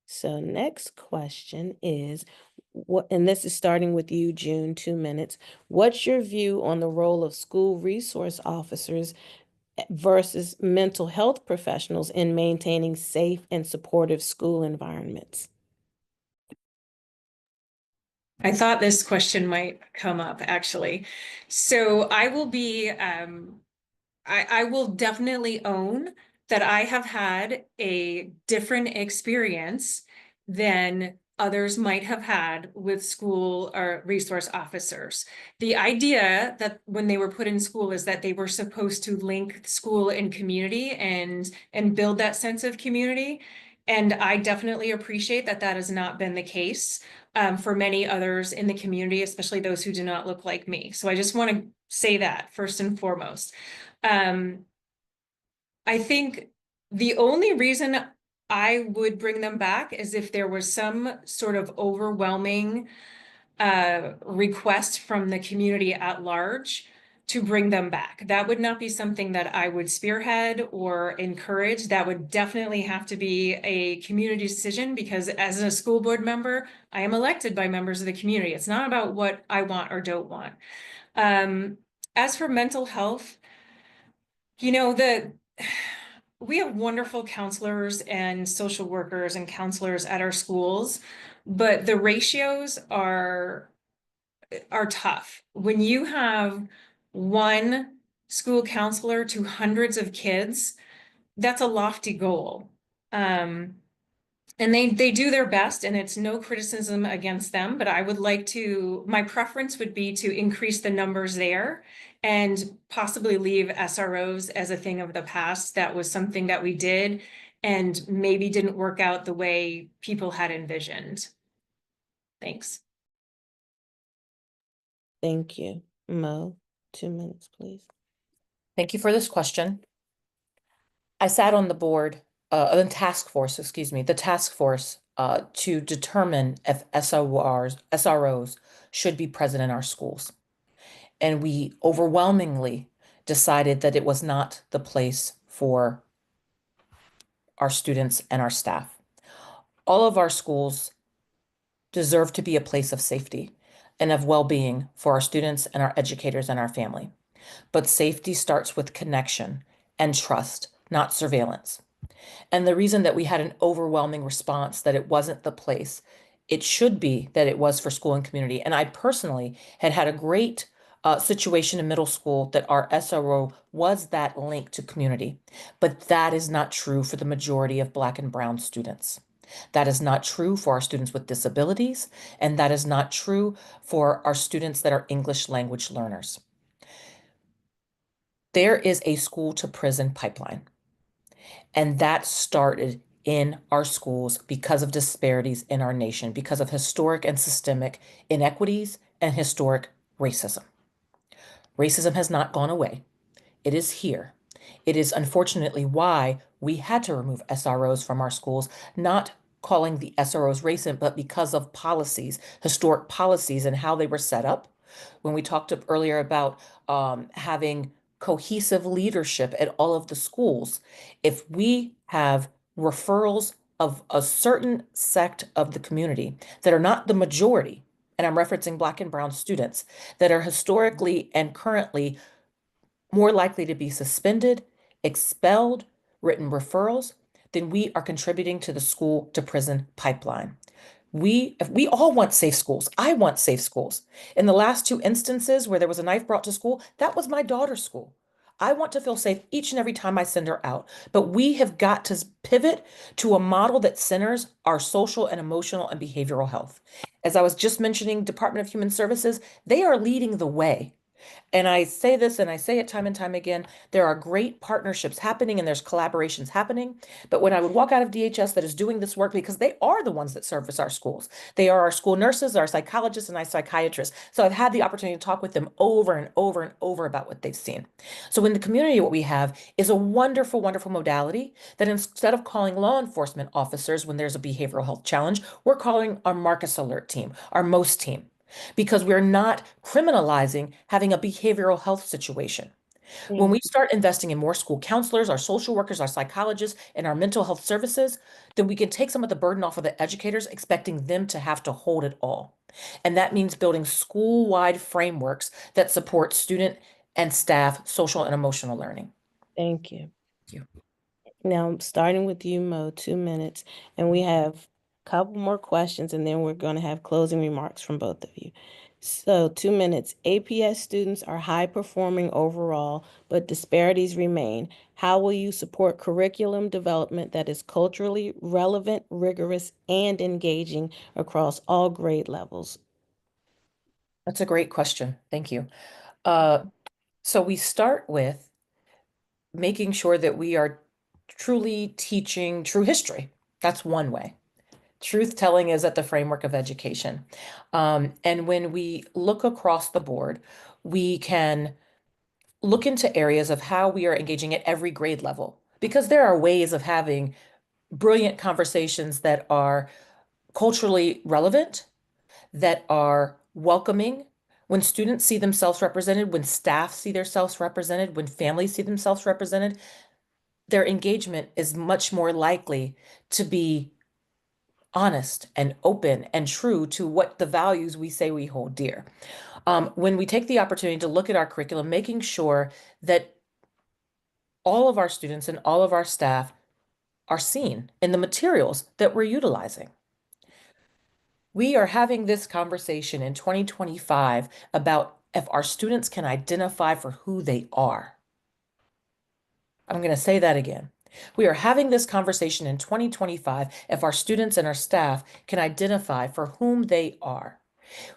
So next question is, what, and this is starting with you, June, 2 minutes. What's your view on the role of school resource officers versus mental health professionals in maintaining safe and supportive school environments? I thought this question might come up, actually. So I will be, I will definitely own that I have had a different experience than others might have had with school or resource officers. The idea that when they were put in school is that they were supposed to link school and community and build that sense of community. And I definitely appreciate that that has not been the case for many others in the community, especially those who do not look like me. So I just want to say that first and foremost. I think the only reason I would bring them back is if there was some sort of overwhelming request from the community at large to bring them back. That would not be something that I would spearhead or encourage. That would definitely have to be a community decision, because as a school board member, I am elected by members of the community. It's not about what I want or don't want. As for mental health, you know, we have wonderful counselors and social workers and counselors at our schools, but the ratios are tough. When you have one school counselor to hundreds of kids, that's a lofty goal. And they do their best, and it's no criticism against them, but I would like to, my preference would be to increase the numbers there and possibly leave SROs as a thing of the past. That was something that we did and maybe didn't work out the way people had envisioned. Thanks. Thank you. Mo, 2 minutes, please. Thank you for this question. I sat on the board, the task force to determine if SROs should be present in our schools. And we overwhelmingly decided that it was not the place for our students and our staff. All of our schools deserve to be a place of safety and of well-being for our students and our educators and our family. But safety starts with connection and trust, not surveillance. And the reason that we had an overwhelming response that it wasn't the place, it should be that it was for school and community. And I personally had a great situation in middle school that our SRO was that link to community. But that is not true for the majority of Black and Brown students. That is not true for our students with disabilities, and that is not true for our students that are English language learners. There is a school to prison pipeline, and that started in our schools because of disparities in our nation, because of historic and systemic inequities and historic racism. Racism has not gone away. It is here. It is unfortunately why we had to remove SROs from our schools, not calling the SROs racist, but because of policies, historic policies, and how they were set up. When we talked earlier about having cohesive leadership at all of the schools, if we have referrals of a certain sect of the community that are not the majority, and I'm referencing Black and Brown students, that are historically and currently more likely to be suspended, expelled, written referrals, then we are contributing to the school to prison pipeline. We all want safe schools. I want safe schools. In the last 2 instances where there was a knife brought to school, that was my daughter's school. I want to feel safe each and every time I send her out. But we have got to pivot to a model that centers our social and emotional and behavioral health. As I was just mentioning, Department of Human Services, they are leading the way. And I say this and I say it time and time again, there are great partnerships happening and there's collaborations happening. But when I would walk out of DHS that is doing this work, because they are the ones that service our schools, they are our school nurses, our psychologists, and our psychiatrists. So I've had the opportunity to talk with them over and over and over about what they've seen. So in the community, what we have is a wonderful, wonderful modality that instead of calling law enforcement officers when there's a behavioral health challenge, we're calling our Marcus Alert team, our MOST team, because we're not criminalizing having a behavioral health situation. When we start investing in more school counselors, our social workers, our psychologists, and our mental health services, then we can take some of the burden off of the educators, expecting them to have to hold it all. And that means building school-wide frameworks that support student and staff social and emotional learning. Thank you. Thank you. Now, starting with you, Mo, 2 minutes, and we have a couple more questions, and then we're going to have closing remarks from both of you. So 2 minutes. APS students are high performing overall, but disparities remain. How will you support curriculum development that is culturally relevant, rigorous, and engaging across all grade levels? That's a great question. Thank you. So we start with making sure that we are truly teaching true history. That's one way. Truth telling is at the framework of education. And when we look across the board, we can look into areas of how we are engaging at every grade level, because there are ways of having brilliant conversations that are culturally relevant, that are welcoming. When students see themselves represented, when staff see themselves represented, when families see themselves represented, their engagement is much more likely to be honest and open and true to what the values we say we hold dear. When we take the opportunity to look at our curriculum, making sure that all of our students and all of our staff are seen in the materials that we're utilizing. We are having this conversation in 2025 about if our students can identify for who they are. I'm going to say that again. We are having this conversation in 2025 if our students and our staff can identify for whom they are.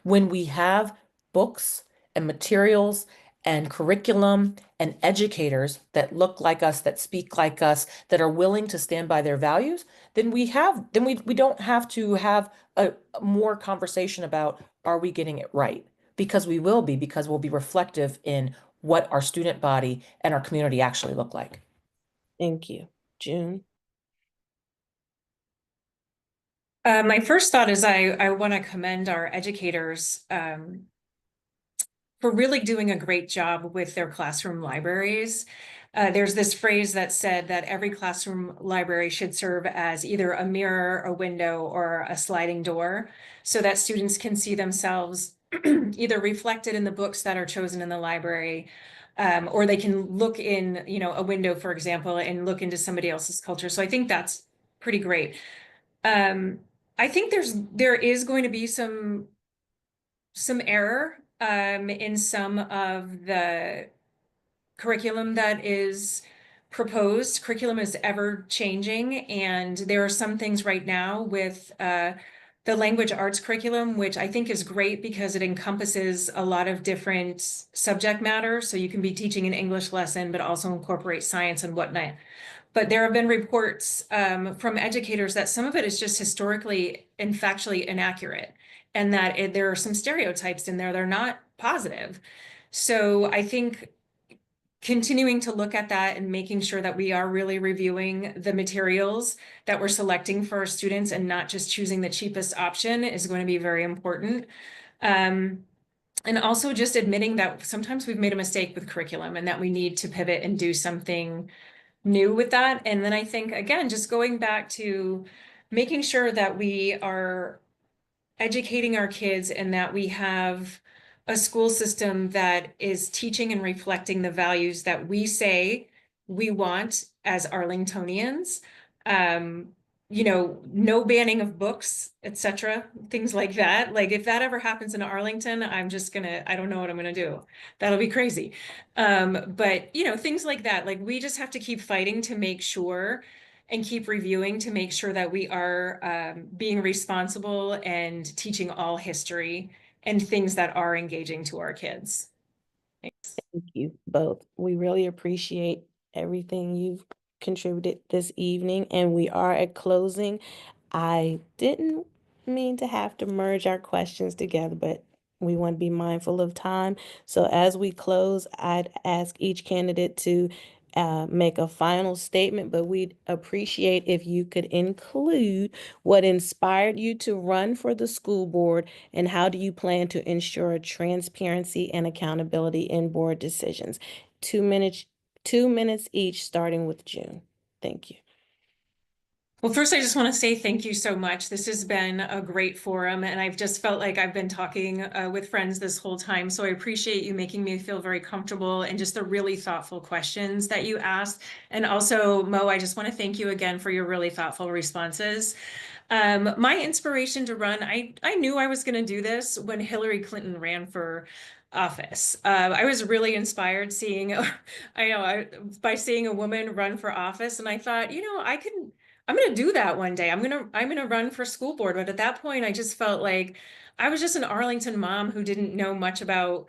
When we have books and materials and curriculum and educators that look like us, that speak like us, that are willing to stand by their values, then we don't have to have a more conversation about, are we getting it right? Because we will be, because we'll be reflective in what our student body and our community actually look like. Thank you. June? My first thought is I want to commend our educators for really doing a great job with their classroom libraries. There's this phrase that said that every classroom library should serve as either a mirror, a window, or a sliding door, so that students can see themselves either reflected in the books that are chosen in the library, or they can look in, a window, for example, and look into somebody else's culture. So I think that's pretty great. I think there is going to be some error in some of the curriculum that is proposed. Curriculum is ever changing, and there are some things right now with the language arts curriculum, which I think is great because it encompasses a lot of different subject matter. So you can be teaching an English lesson, but also incorporate science and whatnot. But there have been reports from educators that some of it is just historically and factually inaccurate, and that there are some stereotypes in there that are not positive. So I think continuing to look at that and making sure that we are really reviewing the materials that we're selecting for our students and not just choosing the cheapest option is going to be very important. And also just admitting that sometimes we've made a mistake with curriculum and that we need to pivot and do something new with that. And then I think, again, just going back to making sure that we are educating our kids and that we have a school system that is teaching and reflecting the values that we say we want as Arlingtonians. No banning of books, etc., things like that. Like if that ever happens in Arlington, I don't know what I'm gonna do. That'll be crazy. But things like that, like we just have to keep fighting to make sure and keep reviewing to make sure that we are being responsible and teaching all history and things that are engaging to our kids. Thank you both. We really appreciate everything you've contributed this evening, and we are at closing. I didn't mean to have to merge our questions together, but we want to be mindful of time. So as we close, I'd ask each candidate to make a final statement, but we'd appreciate if you could include what inspired you to run for the school board and how do you plan to ensure transparency and accountability in board decisions. 2 minutes each, starting with June. Thank you. Well, first, I just want to say thank you so much. This has been a great forum, and I've just felt like I've been talking with friends this whole time. So I appreciate you making me feel very comfortable and just the really thoughtful questions that you asked. And also, Mo, I just want to thank you again for your really thoughtful responses. My inspiration to run, I knew I was going to do this when Hillary Clinton ran for office. I was really inspired seeing, by seeing a woman run for office, and I thought, I'm going to do that one day. I'm going to run for school board. But at that point, I just felt like I was just an Arlington mom who didn't know much about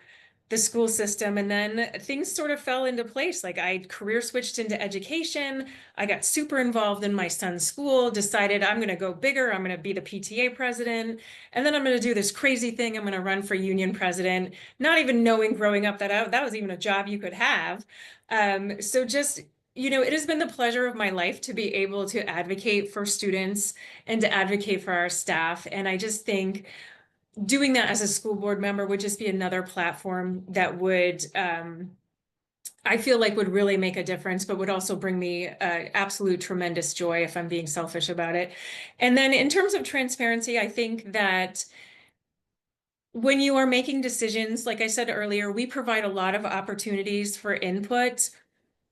the school system. And then things sort of fell into place. Like I career switched into education. I got super involved in my son's school, decided I'm going to go bigger. I'm going to be the PTA president. And then I'm going to do this crazy thing. I'm going to run for union president, not even knowing growing up that that was even a job you could have. So just, it has been the pleasure of my life to be able to advocate for students and to advocate for our staff. And I just think doing that as a school board member would just be another platform that would, I feel like would really make a difference, but would also bring me absolute tremendous joy if I'm being selfish about it. And then in terms of transparency, I think that when you are making decisions, like I said earlier, we provide a lot of opportunities for input,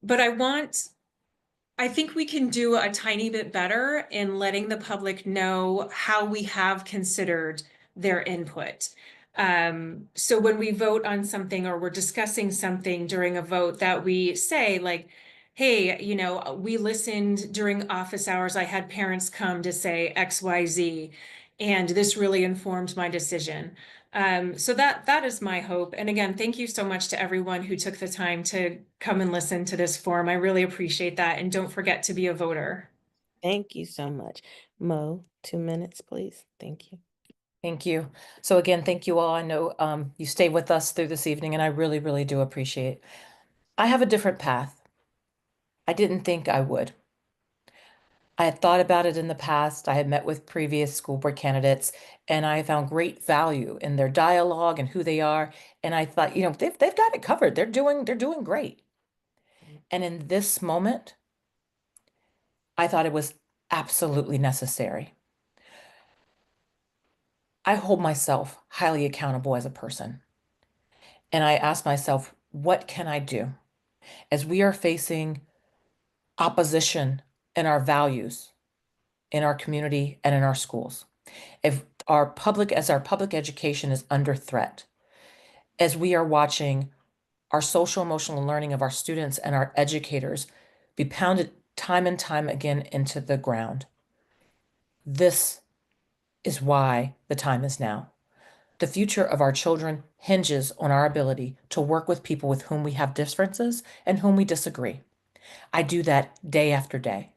but I think we can do a tiny bit better in letting the public know how we have considered their input. So when we vote on something or we're discussing something during a vote, that we say like, hey, we listened during office hours. I had parents come to say XYZ, and this really informed my decision. So that is my hope. And again, thank you so much to everyone who took the time to come and listen to this forum. I really appreciate that. And don't forget to be a voter. Thank you so much. Mo, 2 minutes, please. Thank you. Thank you. So again, thank you all. I know you stayed with us through this evening, and I really, really do appreciate it. I have a different path. I didn't think I would. I had thought about it in the past. I had met with previous school board candidates, and I found great value in their dialogue and who they are. And I thought, they've got it covered. They're doing great. And in this moment, I thought it was absolutely necessary. I hold myself highly accountable as a person. And I ask myself, what can I do? As we are facing opposition in our values, in our community, and in our schools, as our public education is under threat, as we are watching our social emotional learning of our students and our educators be pounded time and time again into the ground, this is why the time is now. The future of our children hinges on our ability to work with people with whom we have differences and whom we disagree. I do that day after day.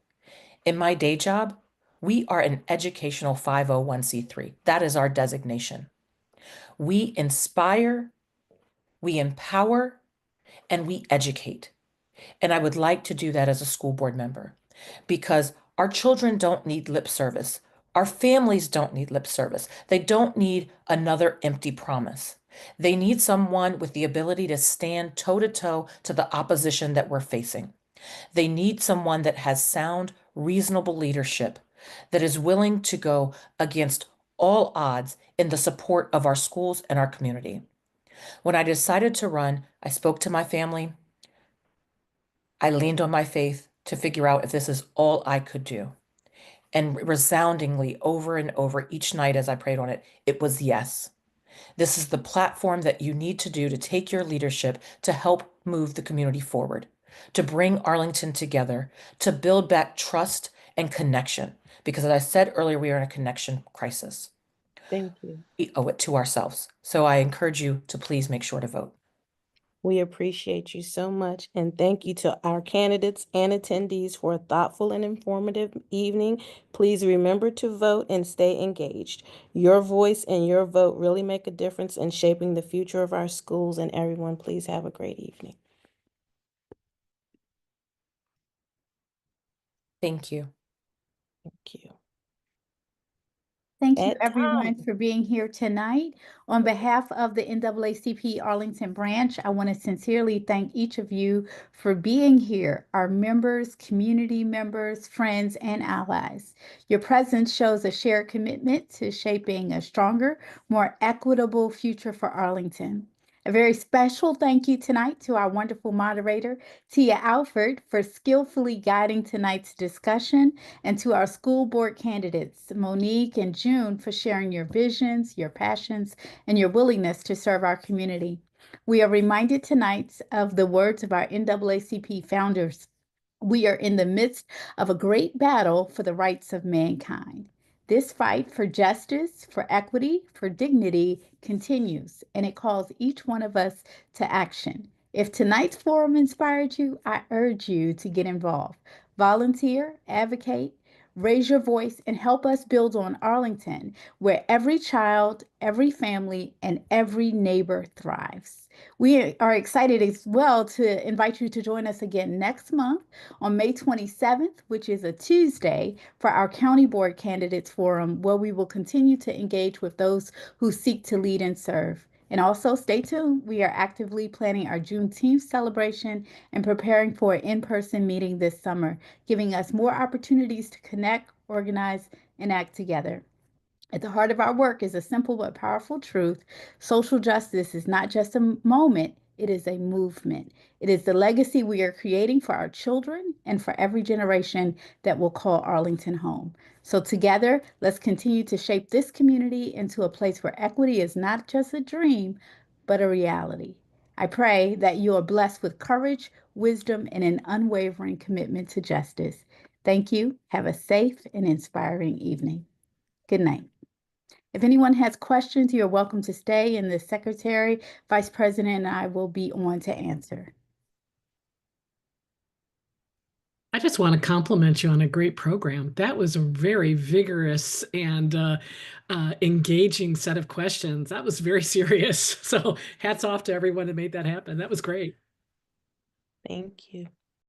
In my day job, we are an educational 501c3. That is our designation. We inspire, we empower, and we educate. And I would like to do that as a school board member because our children don't need lip service. Our families don't need lip service. They don't need another empty promise. They need someone with the ability to stand toe-to-toe to the opposition that we're facing. They need someone that has sound, reasonable leadership, that is willing to go against all odds in the support of our schools and our community. When I decided to run, I spoke to my family. I leaned on my faith to figure out if this is all I could do. And resoundingly, over and over each night as I prayed on it, it was yes. This is the platform that you need to do to take your leadership to help move the community forward, to bring Arlington together, to build back trust and connection. Because as I said earlier, we are in a connection crisis. Thank you. We owe it to ourselves. So I encourage you to please make sure to vote. We appreciate you so much. And thank you to our candidates and attendees for a thoughtful and informative evening. Please remember to vote and stay engaged. Your voice and your vote really make a difference in shaping the future of our schools. And everyone, please have a great evening. Thank you. Thank you. Thank you, At everyone, time. for being here tonight. On behalf of the NAACP Arlington Branch, I want to sincerely thank each of you for being here, our members, community members, friends, and allies. Your presence shows a shared commitment to shaping a stronger, more equitable future for Arlington. A very special thank you tonight to our wonderful moderator, Tia Alford, for skillfully guiding tonight's discussion, and to our school board candidates, Monique and June, for sharing your visions, your passions, and your willingness to serve our community. We are reminded tonight of the words of our NAACP founders. We are in the midst of a great battle for the rights of mankind. This fight for justice, for equity, for dignity continues, and it calls each one of us to action. If tonight's forum inspired you, I urge you to get involved. Volunteer, advocate, raise your voice, and help us build on Arlington, where every child, every family, and every neighbor thrives. We are excited as well to invite you to join us again next month on May 27th, which is a Tuesday, for our County Board Candidates Forum, where we will continue to engage with those who seek to lead and serve. And also stay tuned. We are actively planning our Juneteenth celebration and preparing for an in-person meeting this summer, giving us more opportunities to connect, organize, and act together. At the heart of our work is a simple but powerful truth. Social justice is not just a moment, it is a movement. It is the legacy we are creating for our children and for every generation that will call Arlington home. So together, let's continue to shape this community into a place where equity is not just a dream, but a reality. I pray that you are blessed with courage, wisdom, and an unwavering commitment to justice. Thank you. Have a safe and inspiring evening. Good night. If anyone has questions, you're welcome to stay, and the Secretary, Vice President, and I will be on to answer. I just want to compliment you on a great program. That was a very vigorous and engaging set of questions. That was very serious. So hats off to everyone that made that happen. That was great. Thank you.